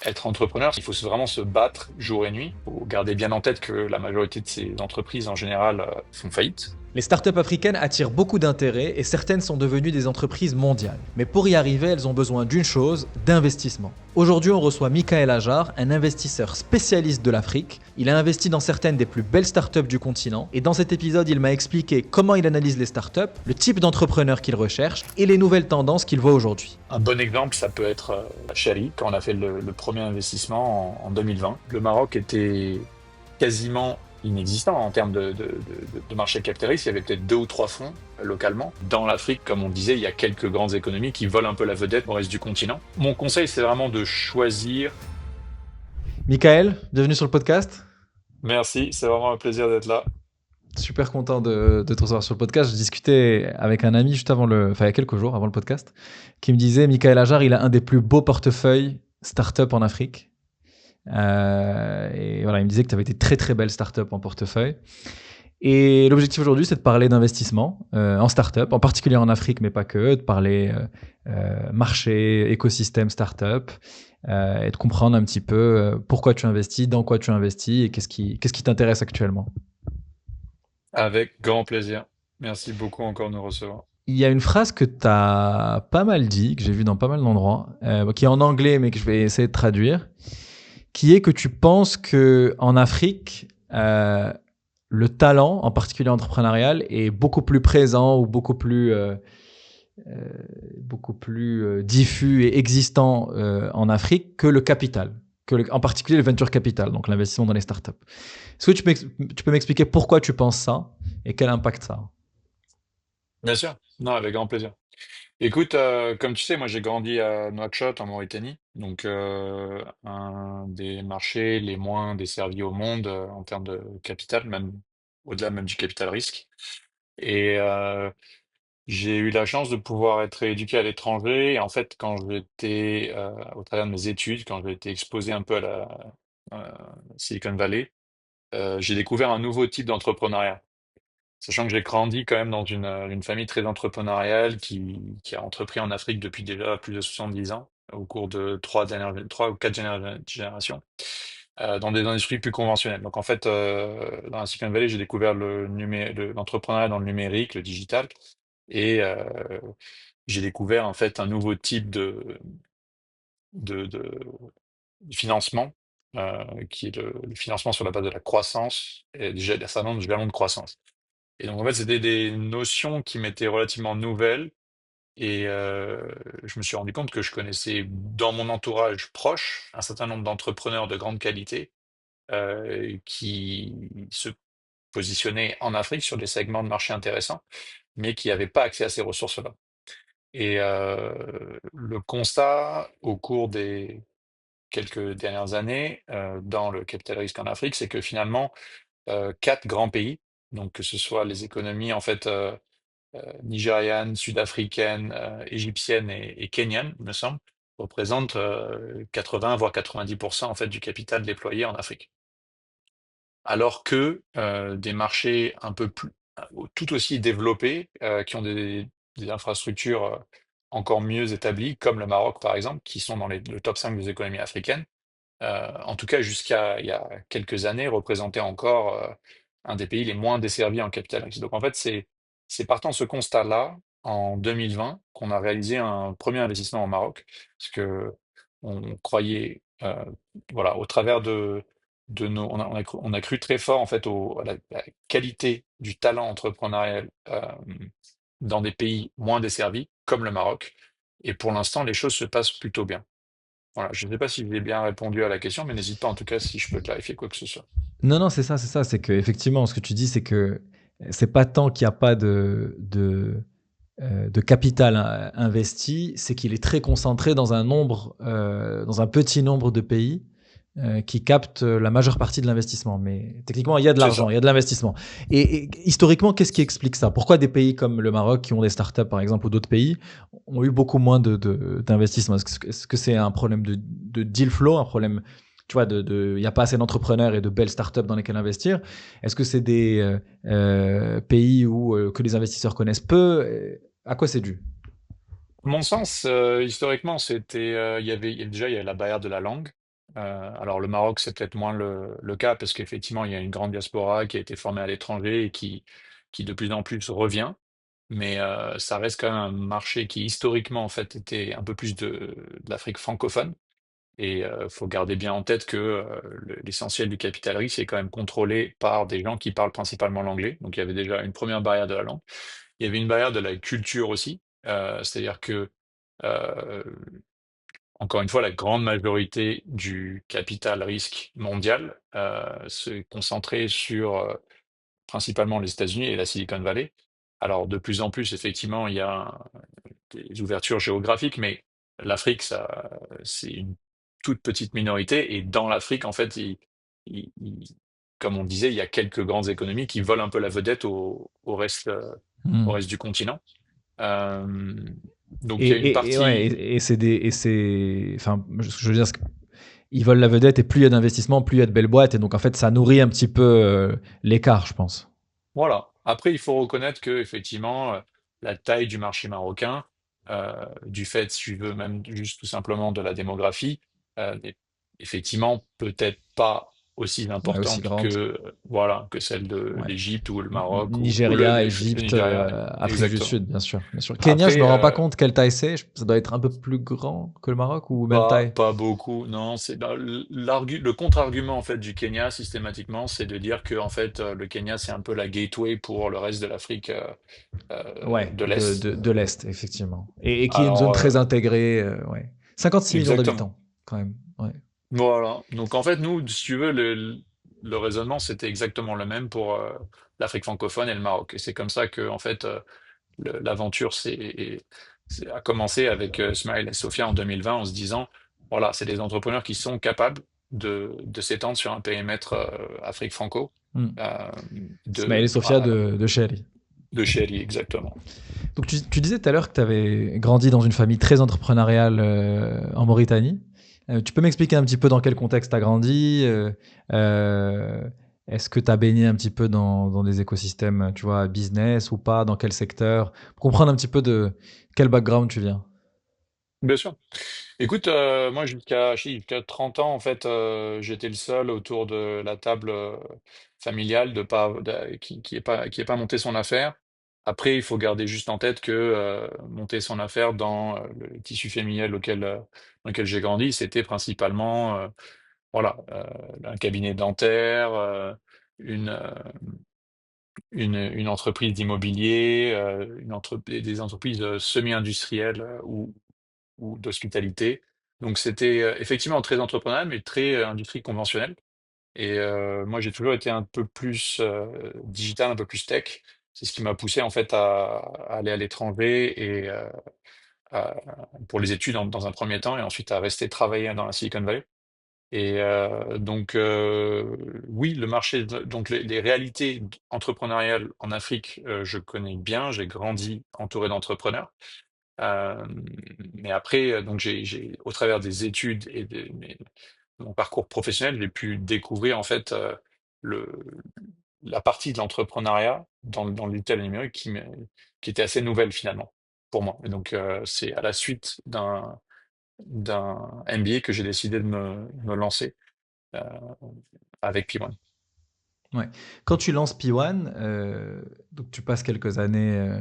Être entrepreneur, il faut vraiment se battre jour et nuit. Il faut garder bien en tête que la majorité de ces entreprises, en général, font faillite. Les startups africaines attirent beaucoup d'intérêt et certaines sont devenues des entreprises mondiales. Mais pour y arriver, elles ont besoin d'une chose, d'investissement. Aujourd'hui, on reçoit Michael Ajar, un investisseur spécialiste de l'Afrique. Il a investi dans certaines des plus belles startups du continent et dans cet épisode, il m'a expliqué comment il analyse les startups, le type d'entrepreneur qu'il recherche et les nouvelles tendances qu'il voit aujourd'hui. Un bon exemple, ça peut être Chari, quand on a fait le premier investissement en 2020. Le Maroc était quasiment inexistant en termes de marché capitaliste. Il y avait peut-être 2 ou 3 fonds localement. Dans l'Afrique, comme on disait, il y a quelques grandes économies qui volent un peu la vedette au reste du continent. Mon conseil, c'est vraiment de choisir. Michael, bienvenue sur le podcast. Merci, c'est vraiment un plaisir d'être là. Super content de te recevoir sur le podcast. Je discutais avec un ami juste enfin il y a quelques jours avant le podcast, qui me disait, Michael Ajar, il a un des plus beaux portefeuilles startup en Afrique. Et voilà, il me disait que tu avais été très très belle startup en portefeuille. Et l'objectif aujourd'hui, c'est de parler d'investissement en startup, en particulier en Afrique, mais pas que, de parler marché, écosystème startup, et de comprendre un petit peu pourquoi tu investis, dans quoi tu investis et qu'est-ce qui t'intéresse actuellement. Avec grand plaisir. Merci beaucoup encore de nous recevoir. Il y a une phrase que tu as pas mal dit, que j'ai vue dans pas mal d'endroits, qui est en anglais, mais que je vais essayer de traduire, qui est que tu penses qu'en Afrique, le talent, en particulier entrepreneurial, est beaucoup plus présent ou beaucoup plus diffus et existant en Afrique que le capital, en particulier le venture capital, donc l'investissement dans les startups. Est-ce que tu peux m'expliquer pourquoi tu penses ça et quel impact ça a? Bien sûr. Non, avec grand plaisir. Écoute, comme tu sais, moi j'ai grandi à Nouakchott en Mauritanie, donc un des marchés les moins desservis au monde en termes de capital, même au-delà même du capital risque. Et j'ai eu la chance de pouvoir être éduqué à l'étranger. Et en fait, quand j'étais au travers de mes études, quand j'ai été exposé un peu à la euh, Silicon Valley, j'ai découvert un nouveau type d'entrepreneuriat. Sachant que j'ai grandi quand même dans une famille très entrepreneuriale qui a entrepris en Afrique depuis déjà plus de 70 ans, au cours de 3 ou 4 générations, dans des industries plus conventionnelles. Donc en fait, dans la Silicon Valley, j'ai découvert l'entrepreneuriat dans le numérique, le digital, et j'ai découvert en fait un nouveau type de financement, qui est le financement sur la base de la croissance, et déjà d'un certain nombre de jalons de croissance. Et donc, en fait, c'était des notions qui m'étaient relativement nouvelles. Et je me suis rendu compte que je connaissais dans mon entourage proche un certain nombre d'entrepreneurs de grande qualité qui se positionnaient en Afrique sur des segments de marché intéressants, mais qui n'avaient pas accès à ces ressources-là. Et le constat au cours des quelques dernières années dans le capital risque en Afrique, c'est que finalement, 4 grands pays, donc que ce soit les économies en fait nigériane, sud-africaine, égyptienne et kenyane, il me semble, représentent 80 voire 90% en fait du capital déployé en Afrique. Alors que des marchés un peu plus tout aussi développés, qui ont des infrastructures encore mieux établies, comme le Maroc par exemple, qui sont dans le top 5 des économies africaines, en tout cas jusqu'à il y a quelques années, représentait encore un des pays les moins desservis en capital risque. Donc en fait, c'est partant de ce constat-là, en 2020, qu'on a réalisé un premier investissement au Maroc, parce que on croyait, voilà, au travers de nos, on a cru très fort en fait à la qualité du talent entrepreneurial dans des pays moins desservis, comme le Maroc. Et pour l'instant, les choses se passent plutôt bien. Voilà, je ne sais pas si j'ai bien répondu à la question, mais n'hésite pas en tout cas si je peux clarifier quoi que ce soit. Non, non, c'est ça, c'est ça. C'est que effectivement, ce que tu dis, c'est que c'est pas tant qu'il n'y a pas de capital investi, c'est qu'il est très concentré dans un petit nombre de pays qui captent la majeure partie de l'investissement. Mais techniquement, il y a de C'est l'argent, il ça. y a de l'investissement. Et historiquement, qu'est-ce qui explique ça? Pourquoi des pays comme le Maroc, qui ont des startups par exemple, ou d'autres pays, ont eu beaucoup moins d'investissement? Est-ce que c'est un problème de deal flow, un problème, tu vois, il n'y a pas assez d'entrepreneurs et de belles startups dans lesquelles investir? Est-ce que c'est des pays que les investisseurs connaissent peu? À quoi c'est dû? À mon sens, historiquement, il y avait la barrière de la langue. Alors le Maroc, c'est peut-être moins le cas parce qu'effectivement, il y a une grande diaspora qui a été formée à l'étranger et qui de plus en plus revient. Mais ça reste quand même un marché qui historiquement en fait était un peu plus de l'Afrique francophone. Et faut garder bien en tête que l'essentiel du capital risque est quand même contrôlé par des gens qui parlent principalement l'anglais. Donc il y avait déjà une première barrière de la langue. Il y avait une barrière de la culture aussi. C'est-à-dire que euh, encore une fois, la grande majorité du capital risque mondial se concentrait sur principalement les États-Unis et la Silicon Valley. Alors, de plus en plus, effectivement, il y a des ouvertures géographiques, mais l'Afrique, ça, c'est une toute petite minorité. Et dans l'Afrique, en fait, comme on disait, il y a quelques grandes économies qui volent un peu la vedette au Hmm. reste du continent. Euh, donc, Et, il y a une ouais, partie. enfin, je veux dire, ils veulent la vedette et plus il y a d'investissement, plus il y a de belles boîtes et donc en fait ça nourrit un petit peu l'écart, je pense. Voilà. Après, il faut reconnaître que effectivement, la taille du marché marocain, du fait, si tu veux, même juste tout simplement de la démographie, n'est effectivement peut-être pas aussi Ouais, aussi importante que grande. voilà que celle de Ouais. l'Égypte ou le Maroc ou Nigeria, le Égypte, Nigeria. Afrique du Exactement. Sud, bien sûr, bien sûr. Kenya, je me Après, rends pas compte quelle taille c'est. Ça doit être un peu plus grand que le Maroc ou même pas, taille. pas beaucoup, non. C'est le contre-argument en fait du Kenya systématiquement, c'est de dire que en fait le Kenya c'est un peu la gateway pour le reste de l'Afrique Ouais, de l'Est. de l'Est, effectivement. Et qui est une zone Alors, très intégrée, ouais. 56 millions exactement. d'habitants, quand même. Ouais. Voilà. Donc, en fait, nous, si tu veux, le raisonnement, c'était exactement le même pour l'Afrique francophone et le Maroc. Et c'est comme ça que, en fait, l'aventure a commencé avec Smaïl et Sofia en 2020 en se disant, voilà, c'est des entrepreneurs qui sont capables de s'étendre sur un périmètre Afrique franco, Hmm. euh, Ismaël et de, Sophia voilà, de chez Ali. de chez Ali, exactement. Donc tu disais tout à l'heure que tu avais grandi dans une famille très entrepreneuriale en Mauritanie. Tu peux m'expliquer un petit peu dans quel contexte tu as grandi euh, Est-ce que tu as baigné un petit peu dans des écosystèmes, tu vois, business ou pas? Dans quel secteur? Pour comprendre un petit peu de quel background tu viens. Bien sûr. Écoute, moi jusqu'à 30 ans, en fait, j'étais le seul autour de la table familiale qui est pas monté son affaire. Après, il faut garder juste en tête que monter son affaire dans le tissu familial dans lequel j'ai grandi, c'était principalement voilà, un cabinet dentaire, une, euh, une entreprise d'immobilier, des entreprises semi-industrielles ou d'hospitalité. Donc c'était effectivement très entrepreneurial, mais très industrie conventionnelle. Et moi, j'ai toujours été un peu plus digital, un peu plus tech. C'est ce qui m'a poussé en fait à aller à l'étranger et à- pour les études dans un premier temps, et ensuite à rester travailler dans la Silicon Valley. Et donc oui, le marché, donc les réalités entrepreneuriales en Afrique, je connais bien. J'ai grandi entouré d'entrepreneurs. Euh, mais après, donc au travers des études et mon parcours professionnel, j'ai pu découvrir en fait le, la partie de l'entrepreneuriat dans le digital et numérique qui était assez nouvelle finalement pour moi. Et donc c'est à la suite d'un MBA que j'ai décidé de me lancer euh, avec P1. Ouais. Quand tu lances P1, donc tu passes quelques années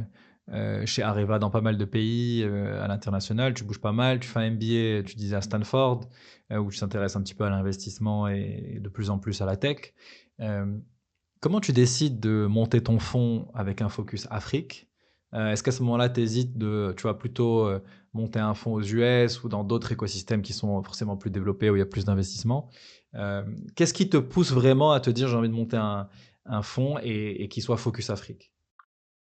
chez Areva dans pas mal de pays à l'international, tu bouges pas mal, tu fais un MBA, tu disais à Stanford, où tu t'intéresses un petit peu à l'investissement et de plus en plus à la tech. Euh, Comment tu décides de monter ton fonds avec un focus Afrique? Est-ce qu'à ce moment-là, tu hésites tu vois, plutôt monter un fonds aux US ou dans d'autres écosystèmes qui sont forcément plus développés où il y a plus d'investissement? Euh, Qu'est-ce qui te pousse vraiment à te dire j'ai envie de monter un fonds et qui soit focus Afrique?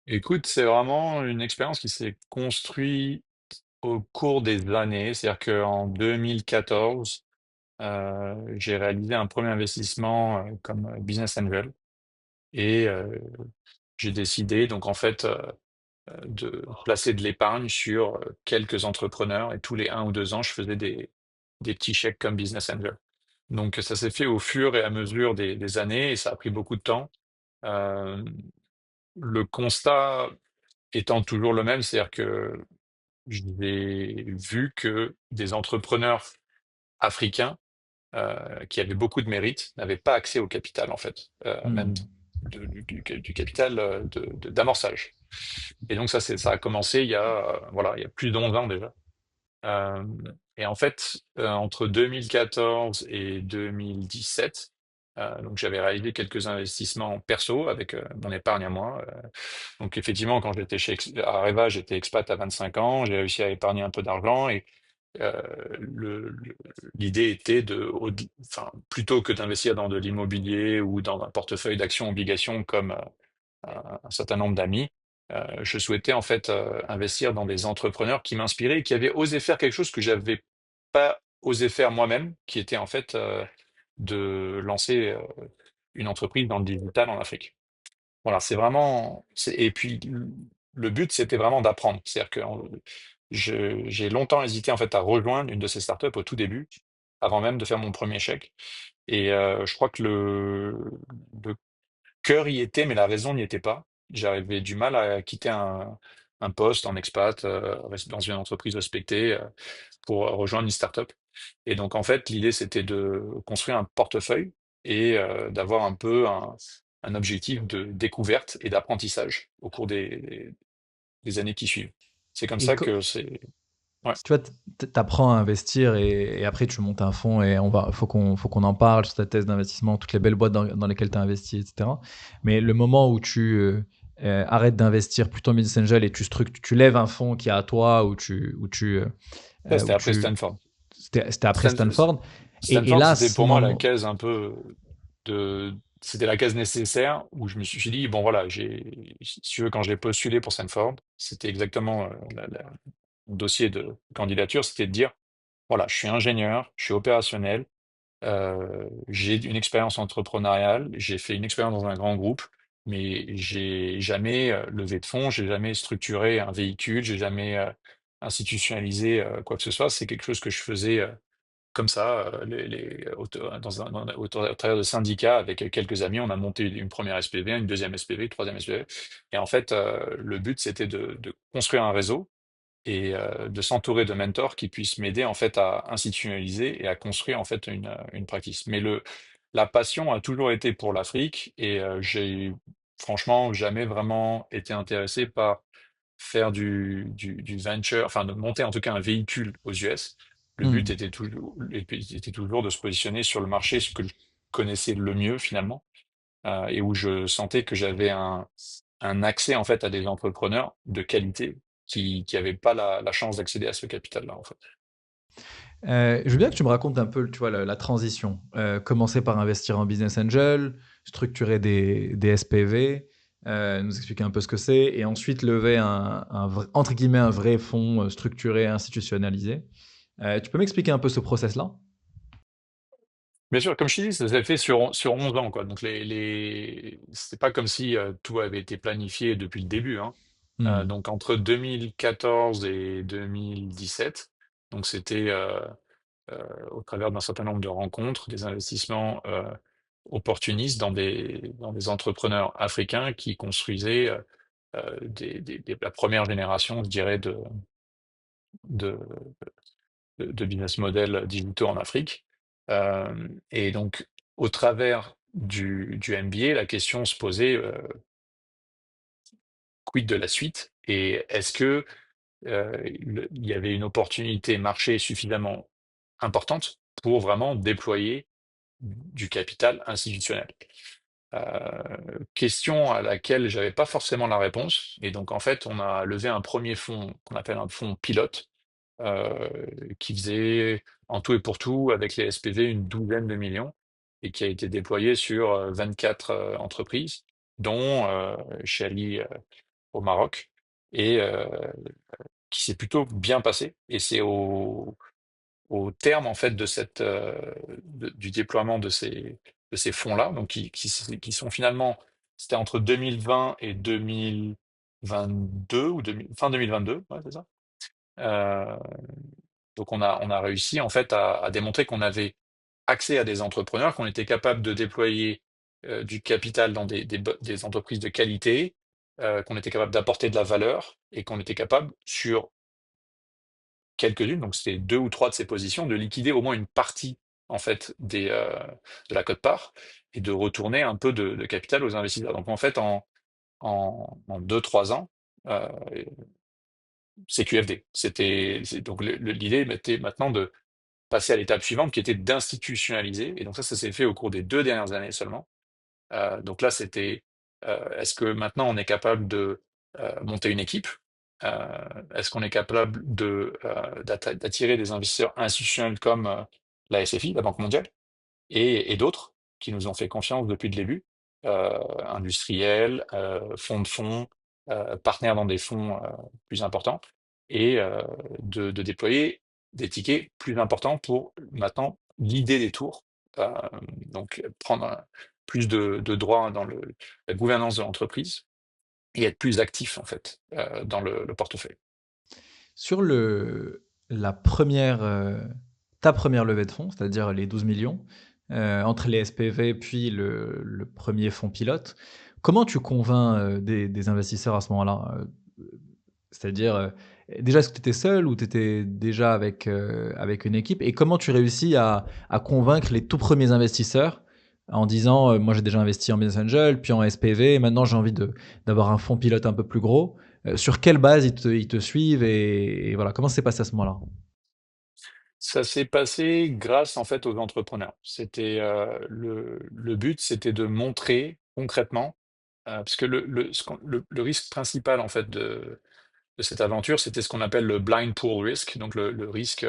Écoute, c'est vraiment une expérience qui s'est construite au cours des années. C'est-à-dire qu'en 2014, j'ai réalisé un premier investissement comme business angel et j'ai décidé donc en fait de placer de l'épargne sur quelques entrepreneurs et tous les 1 ou 2 ans, je faisais des petits chèques comme business angel. Donc ça s'est fait au fur et à mesure des années et ça a pris beaucoup de temps. Euh, le constat étant toujours le même, c'est-à-dire que j'ai vu que des entrepreneurs africains qui avaient beaucoup de mérite, n'avaient pas accès au capital, en fait, même Mmh. du capital d'amorçage. Et donc ça a commencé voilà, il y a plus d'11 ans déjà. Euh, et en fait, entre 2014 et 2017, donc j'avais réalisé quelques investissements perso avec mon épargne à moi. Donc effectivement, quand j'étais Areva, j'étais expat à 25 ans, j'ai réussi à épargner un peu d'argent et euh, l'idée était enfin, plutôt que d'investir dans de l'immobilier ou dans un portefeuille d'actions obligations comme un certain nombre d'amis, je souhaitais en fait investir dans des entrepreneurs qui m'inspiraient et qui avaient osé faire quelque chose que j'avais pas osé faire moi-même, qui était en fait de lancer une entreprise dans le digital en Afrique. Voilà, et puis le but c'était vraiment d'apprendre. C'est-à-dire que j'ai longtemps hésité en fait à rejoindre une de ces startups au tout début, avant même de faire mon premier chèque. Et je crois que le cœur y était, mais la raison n'y était pas. J'avais du mal à quitter un poste en expat, rester dans une entreprise respectée, pour rejoindre une startup. Et donc, en fait, l'idée, c'était de construire un portefeuille et d'avoir un peu un objectif de découverte et d'apprentissage au cours des années qui suivent. C'est comme Et ça co que c'est. Ouais. Tu vois, tu apprends à investir et après tu montes un fonds et faut qu'on en parle sur ta thèse d'investissement, toutes les belles boîtes dans lesquelles tu as investi, et cetera. Mais le moment où tu arrêtes d'investir plutôt en business angel et tu lèves un fonds qui est à toi Ça, c'était où après tu Stanford. c'était après Stan- Stanford et Stanford, là, à c'était ce pour moi la moment case un peu c'était la case nécessaire où je me suis dit, bon voilà, si tu veux, quand j'ai postulé pour Stanford, c'était exactement mon dossier de candidature, c'était de dire, voilà, je suis ingénieur, je suis opérationnel, j'ai une expérience entrepreneuriale, j'ai fait une expérience dans un grand groupe, mais j'ai jamais levé de fonds, j'ai jamais structuré un véhicule, j'ai jamais institutionnalisé quoi que ce soit. C'est quelque chose que je faisais comme ça, au travers de syndicats avec quelques amis. On a monté une première SPV, une deuxième SPV, une troisième SPV. Et en fait, le but, c'était de construire un réseau et de s'entourer de mentors qui puissent m'aider en fait à institutionnaliser et à construire en fait une practice. Mais la passion a toujours été pour l'Afrique et j'ai franchement jamais vraiment été intéressé par faire du venture, enfin de monter en tout cas un véhicule aux US. Le but mmh. était toujours de se positionner sur le marché, ce que je connaissais le mieux finalement, et où je sentais que j'avais un accès en fait à des entrepreneurs de qualité qui n'avaient pas la chance d'accéder à ce capital-là en fait. Je veux bien que tu me racontes un peu, tu vois, la transition. Commencer par investir en business angel, structurer des SPV, nous expliquer un peu ce que c'est et ensuite lever un vrai entre guillemets «un vrai fonds», structuré, institutionnalisé. Tu peux m'expliquer un peu ce process-là? Bien sûr, comme je t'ai dit, ça s'est fait sur 11 ans, quoi. Donc c'est pas comme si tout avait été planifié depuis le début, hein. Mmh. Donc entre 2014 et 2017, donc c'était au travers d'un certain nombre de rencontres, des investissements opportunistes dans des entrepreneurs africains qui construisaient la première génération, je dirais, de, de business models digitaux en Afrique. Et donc, au travers du MBA, la question se posait, quid de la suite? Et est-ce que il y avait une opportunité marché suffisamment importante pour vraiment déployer du capital institutionnel? Question à laquelle j'avais pas forcément la réponse. Et donc, en fait, on a levé un premier fonds qu'on appelle un fonds pilote, euh, qui faisait en tout et pour tout, avec les SPV, une douzaine de millions, et qui a été déployé sur 24 entreprises, dont chez Ali au Maroc, et qui s'est plutôt bien passé. Et c'est au terme en fait du déploiement de ces fonds-là, donc qui sont finalement, c'était entre 2020 et 2022 ou fin 2022, ouais, c'est ça. Euh, donc on a réussi en fait à démontrer qu'on avait accès à des entrepreneurs, qu'on était capable de déployer du capital dans des entreprises de qualité, qu'on était capable d'apporter de la valeur et qu'on était capable sur quelques-unes, donc c'était deux ou trois de ces positions, de liquider au moins une partie en fait de la quote-part et de retourner un peu de capital aux investisseurs. Donc en fait, en 2-3 ans, c'est QFD. Donc l'idée était maintenant de passer à l'étape suivante qui était d'institutionnaliser. Et donc ça s'est fait au cours des 2 dernières années seulement. Donc là, c'était est-ce que maintenant on est capable de monter une équipe? Est-ce qu'on est capable d'attirer des investisseurs institutionnels comme la SFI, la Banque mondiale, et d'autres qui nous ont fait confiance depuis le début, industriels, fonds, partenaires dans des fonds plus importants, et de déployer des tickets plus importants pour maintenant guider des tours, euh, donc prendre plus de droits dans la gouvernance de l'entreprise et être plus actif en fait dans le portefeuille. Sur la première, ta première levée de fonds, c'est-à-dire les 12 millions, entre les SPV puis le premier fonds pilote, comment tu convaincs, des investisseurs à ce moment-là? C'est-à-dire, déjà, est-ce que tu étais seul ou tu étais déjà avec une équipe? Et comment tu réussis à convaincre les tout premiers investisseurs en disant, «Moi, j'ai déjà investi en business angel, puis en SPV, et maintenant j'ai envie d'avoir un fonds pilote un peu plus gros». Sur quelle base ils te suivent et voilà, comment ça s'est passé à ce moment-là? Ça s'est passé grâce en fait aux entrepreneurs. C'était le but, c'était de montrer concrètement, parce que le risque principal en fait de cette aventure, c'était ce qu'on appelle le blind pool risk, donc le risque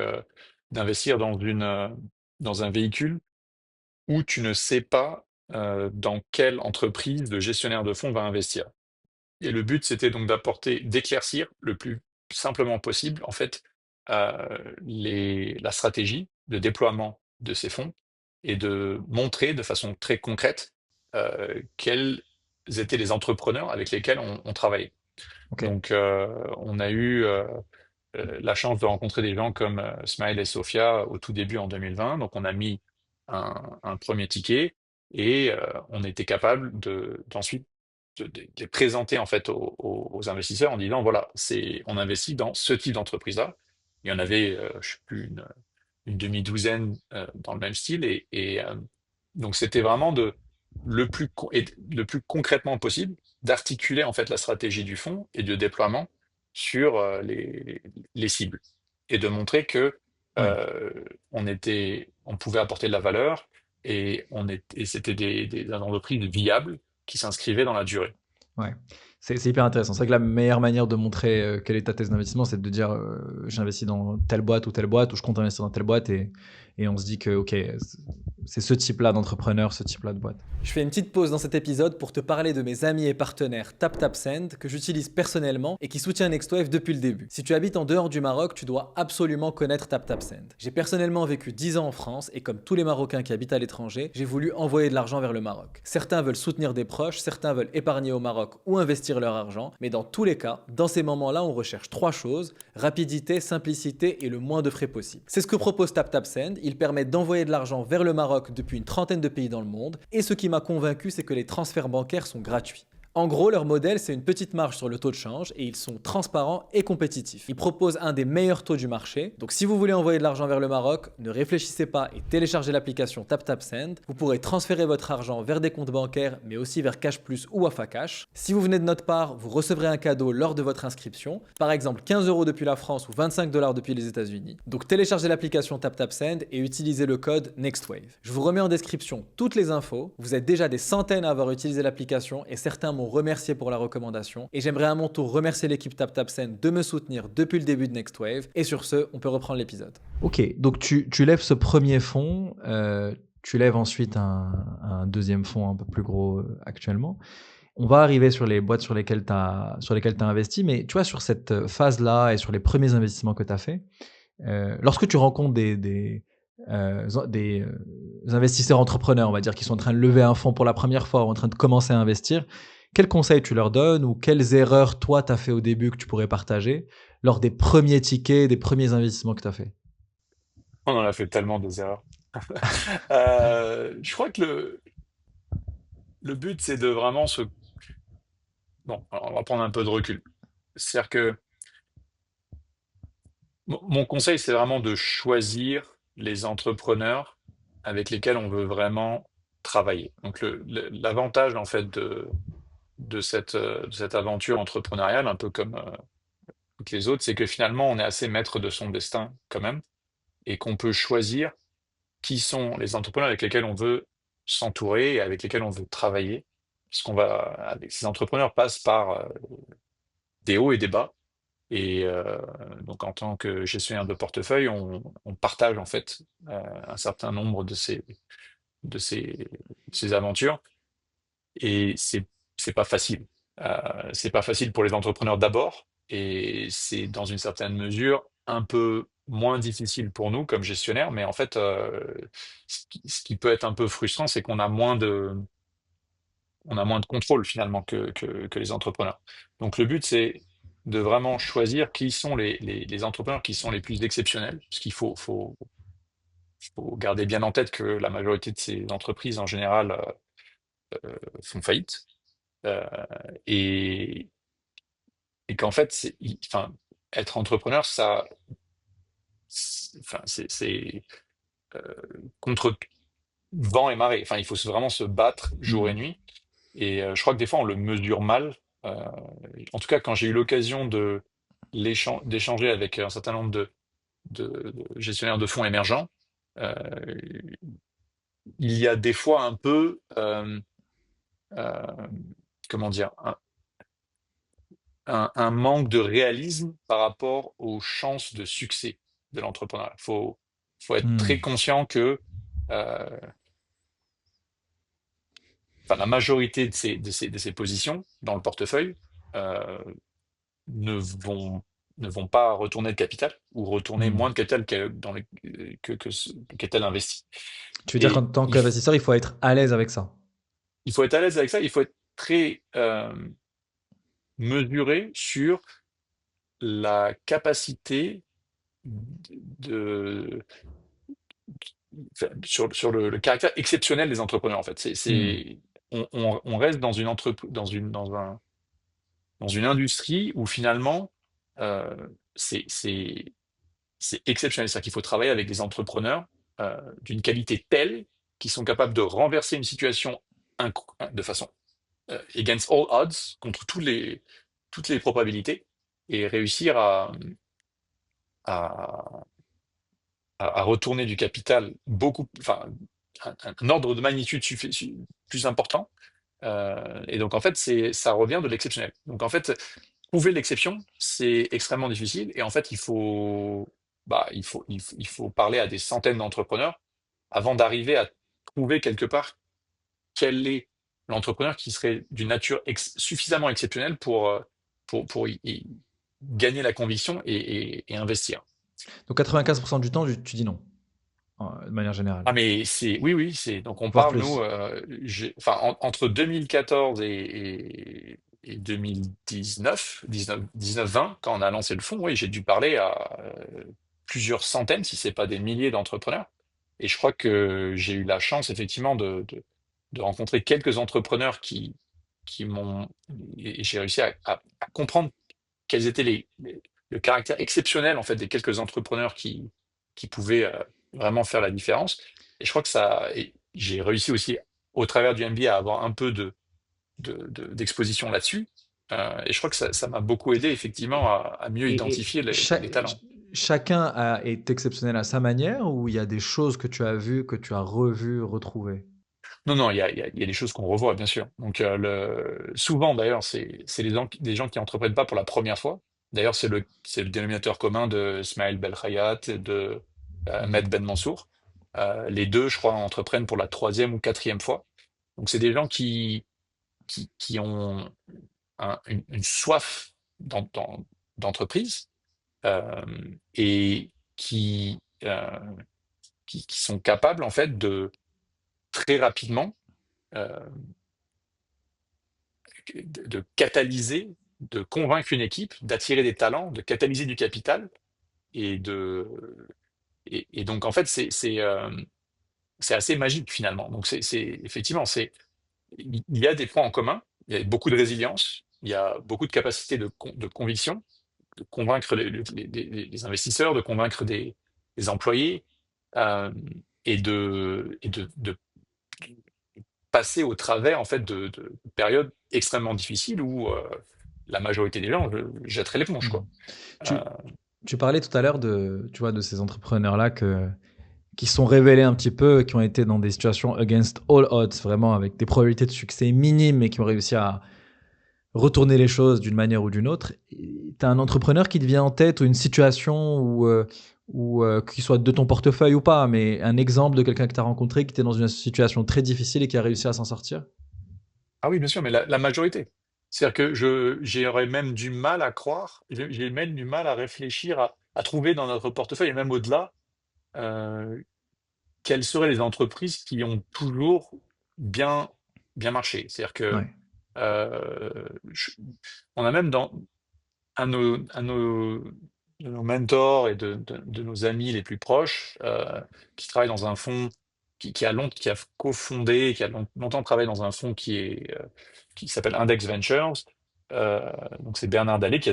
d'investir dans un véhicule où tu ne sais pas dans quelle entreprise le gestionnaire de fonds va investir. Et le but, c'était donc d'éclaircir le plus simplement possible, en fait, la stratégie de déploiement de ces fonds et de montrer de façon très concrète quels étaient les entrepreneurs avec lesquels on travaillait. OK. Donc, on a eu la chance de rencontrer des gens comme Smile et Sophia au tout début en 2020. Donc, on a mis un premier ticket et on était capable d'ensuite de les présenter en fait aux investisseurs en disant voilà, on investit dans ce type d'entreprise-là. Il y en avait, je sais plus, une demi-douzaine dans le même style donc c'était vraiment le plus concrètement possible d'articuler en fait la stratégie du fonds et de déploiement sur les cibles et de montrer que Ouais. euh, on pouvait apporter de la valeur et c'était des entreprises viables qui s'inscrivaient dans la durée. Ouais, c'est hyper intéressant. C'est vrai que la meilleure manière de montrer, quelle est ta thèse d'investissement, c'est de dire, «J'investis dans telle boîte ou je compte investir dans telle boîte», et on se dit que, OK, c'est ce type-là d'entrepreneur, ce type-là de boîte. Je fais une petite pause dans cet épisode pour te parler de mes amis et partenaires TapTapSend que j'utilise personnellement et qui soutient NextWave depuis le début. Si tu habites en dehors du Maroc, tu dois absolument connaître TapTapSend. J'ai personnellement vécu 10 ans en France et comme tous les Marocains qui habitent à l'étranger, j'ai voulu envoyer de l'argent vers le Maroc. Certains veulent soutenir des proches, certains veulent épargner au Maroc ou investir leur argent, mais dans tous les cas, dans ces moments-là, on recherche trois choses: rapidité, simplicité et le moins de frais possible. C'est ce que propose TapTapSend. Il permet d'envoyer de l'argent vers le Maroc depuis une trentaine de pays dans le monde, et ce qui m'a convaincu, c'est que les transferts bancaires sont gratuits. En gros, leur modèle, c'est une petite marge sur le taux de change et ils sont transparents et compétitifs. Ils proposent un des meilleurs taux du marché. Donc si vous voulez envoyer de l'argent vers le Maroc, ne réfléchissez pas et téléchargez l'application TapTapSend. Vous pourrez transférer votre argent vers des comptes bancaires, mais aussi vers Cash Plus ou Afacash. Si vous venez de notre part, vous recevrez un cadeau lors de votre inscription. Par exemple, 15 € depuis la France ou 25 $ depuis les États-Unis. Donc téléchargez l'application TapTapSend et utilisez le code NEXTWAVE. Je vous remets en description toutes les infos. Vous êtes déjà des centaines à avoir utilisé l'application et certains m'ont remercié pour la recommandation. Et j'aimerais à mon tour remercier l'équipe TapTapSend de me soutenir depuis le début de NextWave. Et sur ce, on peut reprendre l'épisode. Ok, donc tu lèves ce premier fonds, tu lèves ensuite un deuxième fonds un peu plus gros actuellement. On va arriver sur les boîtes sur lesquelles tu as investi, mais tu vois, sur cette phase-là et sur les premiers investissements que tu as fait, lorsque tu rencontres des investisseurs entrepreneurs, on va dire, qui sont en train de lever un fonds pour la première fois ou en train de commencer à investir, quels conseils tu leur donnes ou quelles erreurs, toi, tu as fait au début que tu pourrais partager lors des premiers tickets, des premiers investissements que tu as fait? On en a fait tellement des erreurs. Je crois que le but, c'est de vraiment se... Bon, alors on va prendre un peu de recul. C'est-à-dire que mon conseil, c'est vraiment de choisir les entrepreneurs avec lesquels on veut vraiment travailler. Donc l'avantage en fait de cette aventure entrepreneuriale, un peu comme toutes les autres, c'est que finalement on est assez maître de son destin quand même, et qu'on peut choisir qui sont les entrepreneurs avec lesquels on veut s'entourer et avec lesquels on veut travailler. Parce qu'on va, avec ces entrepreneurs passent par des hauts et des bas. Et donc, en tant que gestionnaire de portefeuille, on partage en fait un certain nombre de ces, de ces aventures. Et c'est pas facile. C'est pas facile pour les entrepreneurs d'abord, et c'est dans une certaine mesure un peu moins difficile pour nous comme gestionnaires. Mais en fait, ce qui peut être un peu frustrant, c'est qu'on a on a moins de contrôle finalement que les entrepreneurs. Donc le but, c'est de vraiment choisir qui sont les entrepreneurs qui sont les plus exceptionnels, parce qu'il faut garder bien en tête que la majorité de ces entreprises, en général, font faillite. Euh, et, et qu'en fait, enfin, être entrepreneur, enfin, c'est euh, contre vent et marée. Enfin, il faut vraiment se battre jour et Hmm. nuit. Et je crois que des fois, on le mesure mal. Euh, En tout cas, quand j'ai eu l'occasion d'échanger avec un certain nombre de gestionnaires de fonds émergents, euh, il y a des fois un peu, euh, comment dire, un manque de réalisme par rapport aux chances de succès de l'entrepreneur. Faut être très Hmm. conscient que enfin, la majorité de ces positions dans le portefeuille euh, ne vont, ne vont pas retourner de capital ou retourner Hmm. moins de capital qu'est-elle investi. Tu veux dire qu'en Et tant qu'investisseur, il faut être à l'aise avec ça. il faut être à l'aise avec ça, il faut être très mesuré sur la capacité de, enfin, sur le caractère exceptionnel des entrepreneurs, en fait. Hmm. On reste dans une dans une industrie où finalement, euh, c'est, c'est, c'est exceptionnel. C'est-à-dire qu'il faut travailler avec des entrepreneurs d'une qualité telle qu'ils sont capables de renverser une situation de façon against all odds, contre toutes les probabilités, et réussir à, à retourner du capital enfin, un ordre de magnitude plus important. Et donc, en fait, ça revient de l'exceptionnel. Donc, en fait, trouver l'exception, c'est extrêmement difficile. Et en fait, il faut parler à des centaines d'entrepreneurs avant d'arriver à trouver quelque part quel est l'entrepreneur qui serait d'une nature suffisamment exceptionnelle pour gagner la conviction et investir. Donc 95% du temps, tu dis non, de manière générale, Ah mais oui oui donc on voire parle nous plus. enfin entre 2014 et 2019 20 quand on a lancé le fonds, oui, j'ai dû parler à plusieurs centaines si c'est pas des milliers d'entrepreneurs, et je crois que j'ai eu la chance effectivement de rencontrer quelques entrepreneurs qui m'ont et j'ai réussi à comprendre quels étaient le caractère exceptionnel en fait des quelques entrepreneurs qui pouvaient vraiment faire la différence. Et je crois que et j'ai réussi aussi au travers du MBA à avoir un peu d'exposition là-dessus. Et je crois que ça m'a beaucoup aidé effectivement à mieux Et identifier les talents. chacun est exceptionnel à sa manière ou il y a des choses que tu as vues, que tu as revues, retrouvées? Non, non, il y a des choses qu'on revoit, bien sûr. Donc, souvent, d'ailleurs, c'est des gens qui entreprennent pas pour la première fois. D'ailleurs, c'est le dénominateur commun de Smaïl Belkhayat et de Hmm. Ahmed Ben Mansour. Les deux, je crois, entreprennent pour la troisième ou quatrième fois. Donc, c'est des gens qui ont une soif d'entreprise euh, et qui sont capables, en fait, de très rapidement euh, de catalyser, de convaincre une équipe, d'attirer des talents, de catalyser du capital et et donc en fait c'est assez magique finalement. Donc effectivement il y a des points en commun, il y a beaucoup de résilience, il y a beaucoup de capacité de conviction, de convaincre les investisseurs, de convaincre des employés. Euh, et de passer au travers en fait de périodes extrêmement difficiles où la majorité des gens jetteraient l'éponge, Mmh. quoi. Euh, Tu tu parlais tout à l'heure de, tu vois, de ces entrepreneurs-là qui sont révélés un petit peu, qui ont été dans des situations against all odds, vraiment avec des probabilités de succès minimes, mais qui ont réussi à retourner les choses d'une manière ou d'une autre. Tu as un entrepreneur qui te vient en tête ou une situation qui soit de ton portefeuille ou pas, mais un exemple de quelqu'un que tu as rencontré qui était dans une situation très difficile et qui a réussi à s'en sortir? ah oui, bien sûr, mais la majorité. C'est-à-dire que j'aurais même du mal à croire, j'ai même du mal à réfléchir à trouver dans notre portefeuille, et même au-delà, euh, quelles seraient les entreprises qui ont toujours bien, bien marché. C'est-à-dire que Ouais. je- on a même dans un de nos mentors et de nos amis les plus proches qui travaille dans un fonds qui a cofondé, qui a longtemps travaillé dans un fonds qui s'appelle Index Ventures. Donc c'est Bernard Dallet qui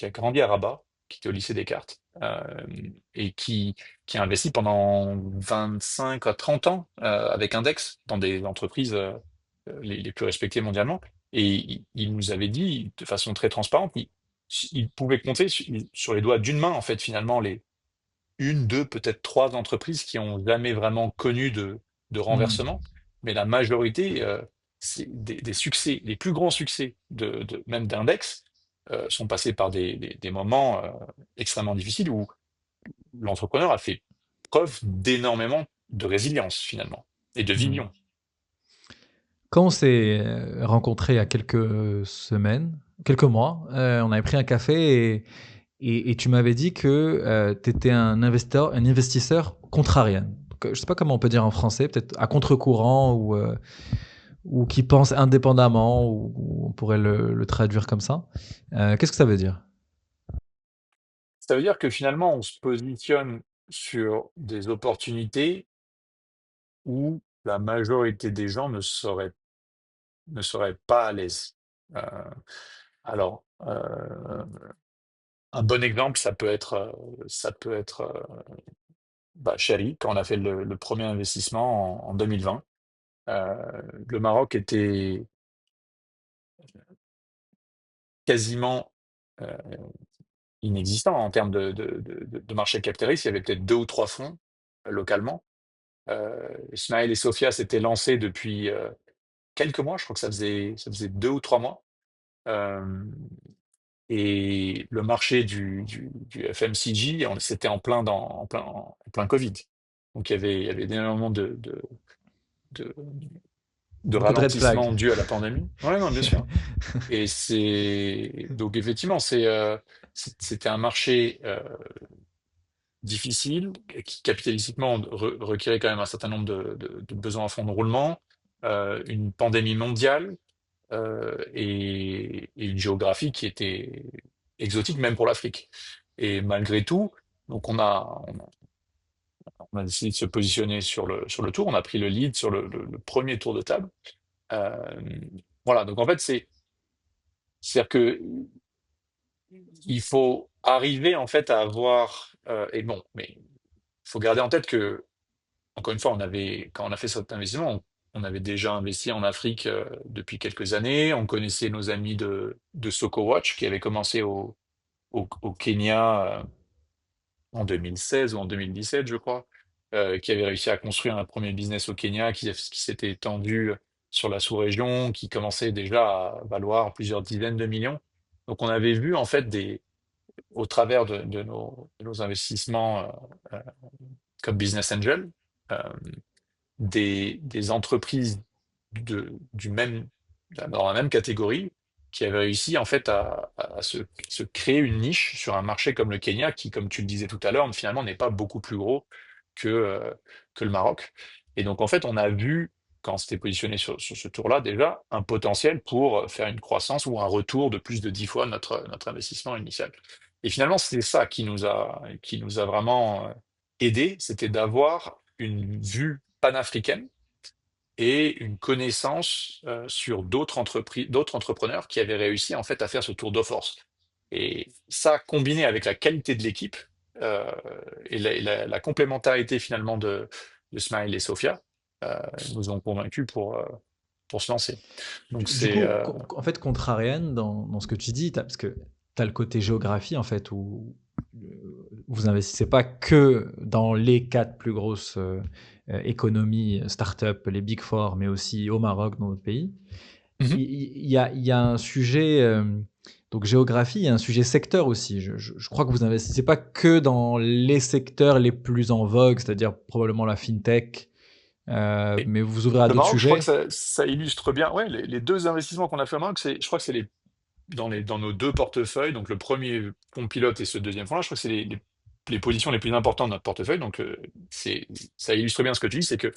a grandi à Rabat, qui était au lycée Descartes, et qui a investi pendant 25 à 30 ans avec Index dans des entreprises les plus respectées mondialement. Et il nous avait dit de façon très transparente, il pouvait compter sur les doigts d'une main, en fait, finalement, les une, deux, peut-être trois entreprises qui ont jamais vraiment connu de Mmh. renversement. Mais la majorité, c'est des succès, les plus grands succès même d'Index, sont passés par des moments extrêmement difficiles où l'entrepreneur a fait preuve d'énormément de résilience, finalement, et de Mmh. vision. Quand on s'est rencontrés il y a quelques semaines, quelques mois, on avait pris un café et tu m'avais dit que tu étais un investisseur contrarian. Donc, je ne sais pas comment on peut dire en français, peut-être à contre-courant ou qui pense indépendamment, ou on pourrait le traduire comme ça. Qu'est-ce que ça veut dire? Ça veut dire que finalement, on se positionne sur des opportunités où la majorité des gens ne seraient pas à l'aise. Euh, alors, un bon exemple, ça peut être Chari, quand on a fait le premier investissement en 2020. Euh, le Maroc était quasiment euh, inexistant en termes de marché capitaliste. Il y avait peut-être deux ou trois fonds localement. Ismaël et Sophia s'étaient lancés depuis quelques mois, je crois que ça faisait 2 ou 3 mois. Euh, et le marché du FMCG, c'était en plein Covid. Donc il y avait énormément de, de Beaucoup de red ralentissement flags. dû à la pandémie. Ouais, non, bien sûr. Et donc effectivement, c'était un marché difficile, qui capitalistiquement requérait quand même un certain nombre de besoins en fonds de roulement, une pandémie mondiale, et une géographie qui était exotique même pour l'Afrique. Et malgré tout, donc on a décidé de se positionner sur le tour, on a pris le lead sur le premier tour de table. Euh, voilà, donc en fait, c'est-à-dire que il faut arriver en fait à avoir, et bon, mais il faut garder en tête que, encore une fois, quand on a fait cet investissement, on avait déjà investi en Afrique depuis quelques années. On connaissait nos amis de SocoWatch qui avaient commencé au Kenya en 2016 ou en 2017, je crois, qui avaient réussi à construire un premier business au Kenya qui s'était étendu sur la sous-région, qui commençait déjà à valoir plusieurs dizaines de millions. Donc on avait vu en fait au travers de nos investissements comme business angel, euh, des entreprises du même, dans la même catégorie qui avaient réussi en fait à se créer une niche sur un marché comme le Kenya, qui, comme tu le disais tout à l'heure, finalement n'est pas beaucoup plus gros que le Maroc. Et donc en fait, on a vu, quand on s'était positionné sur ce tour-là, déjà un potentiel pour faire une croissance ou un retour de plus de 10 fois notre investissement initial. Et finalement, c'est ça qui nous a vraiment aidé, c'était d'avoir une vue panafricaine et une connaissance sur d'autres entreprises, d'autres entrepreneurs qui avaient réussi en fait à faire ce tour de force. Et ça, combiné avec la qualité de l'équipe et la complémentarité finalement de Smile et Sophia, euh, nous ont convaincus pour se lancer. Donc Du c'est coup, en fait, contrarian dans ce que tu dis, parce que tu as le côté géographie, en fait, où vous investissez pas que dans les quatre plus grosses économies, start-up, les Big Four, mais aussi au Maroc, dans d'autres pays. Mhm. Il y a un sujet, donc géographie, il y a un sujet secteur aussi. Je crois que vous investissez pas que dans les secteurs les plus en vogue, c'est-à-dire probablement la fintech, Et mais vous vous ouvrez à le d'autres Maroc, je crois que sujets. ça illustre bien. Ouais, les deux investissements qu'on a fait au Maroc, je crois que c'est dans nos deux portefeuilles. Donc le premier fonds pilote et ce deuxième fonds-là, je crois que c'est les positions les plus importantes de notre portefeuille. Donc ça illustre bien ce que tu dis, c'est que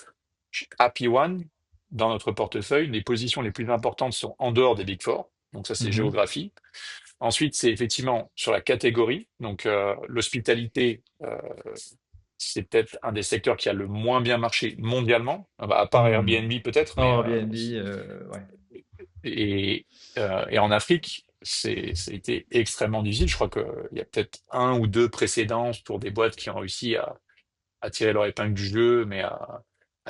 chez Happy One, dans notre portefeuille, les positions les plus importantes sont en dehors des Big Four. Donc ça, c'est Mhm. géographie. Ensuite, c'est effectivement sur la catégorie. Donc l'hospitalité, c'est peut-être un des secteurs qui a le moins bien marché mondialement, à part Hmm. Airbnb peut-être, mais Oh, Airbnb, ouais. et, et en Afrique, ça a été extrêmement difficile. Je crois qu'il y a peut-être un ou deux précédents pour des boîtes qui ont réussi à tirer leur épingle du jeu, mais à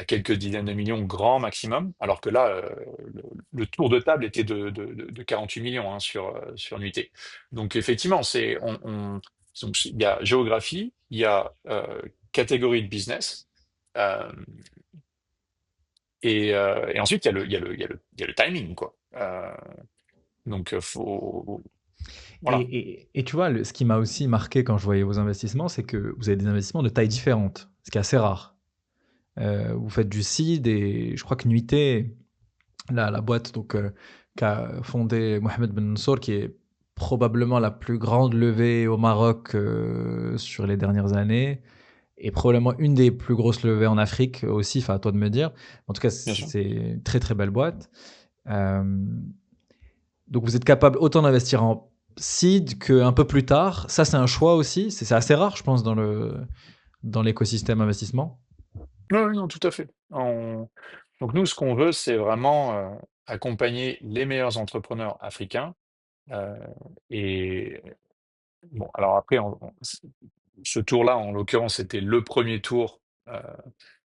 quelques dizaines de millions grand maximum. Alors que là, le tour de table était de 48 millions hein, sur Nuité. Donc effectivement, donc, il y a géographie, il y a catégorie de business. euh, et ensuite, il y a le timing, quoi. Donc, Et, voilà, et tu vois, ce qui m'a aussi marqué quand je voyais vos investissements, c'est que vous avez des investissements de tailles différentes, ce qui est assez rare. Vous faites du seed et je crois que Nuité, la boîte donc, qu'a fondé Mohamed Ben Mansour, qui est probablement la plus grande levée au Maroc sur les dernières années, et probablement une des plus grosses levées en Afrique aussi, enfin à toi de me dire. En tout cas, bien sûr. c'est une très très belle boîte. Euh, donc vous êtes capable autant d'investir en seed qu'un peu plus tard. Ça, c'est un choix aussi. C'est assez rare, je pense, dans l'écosystème investissement. Oui, oui, non, tout à fait. Donc nous, ce qu'on veut, c'est vraiment accompagner les meilleurs entrepreneurs africains. euh, et bon, alors après, ce tour-là, en l'occurrence, c'était le premier tour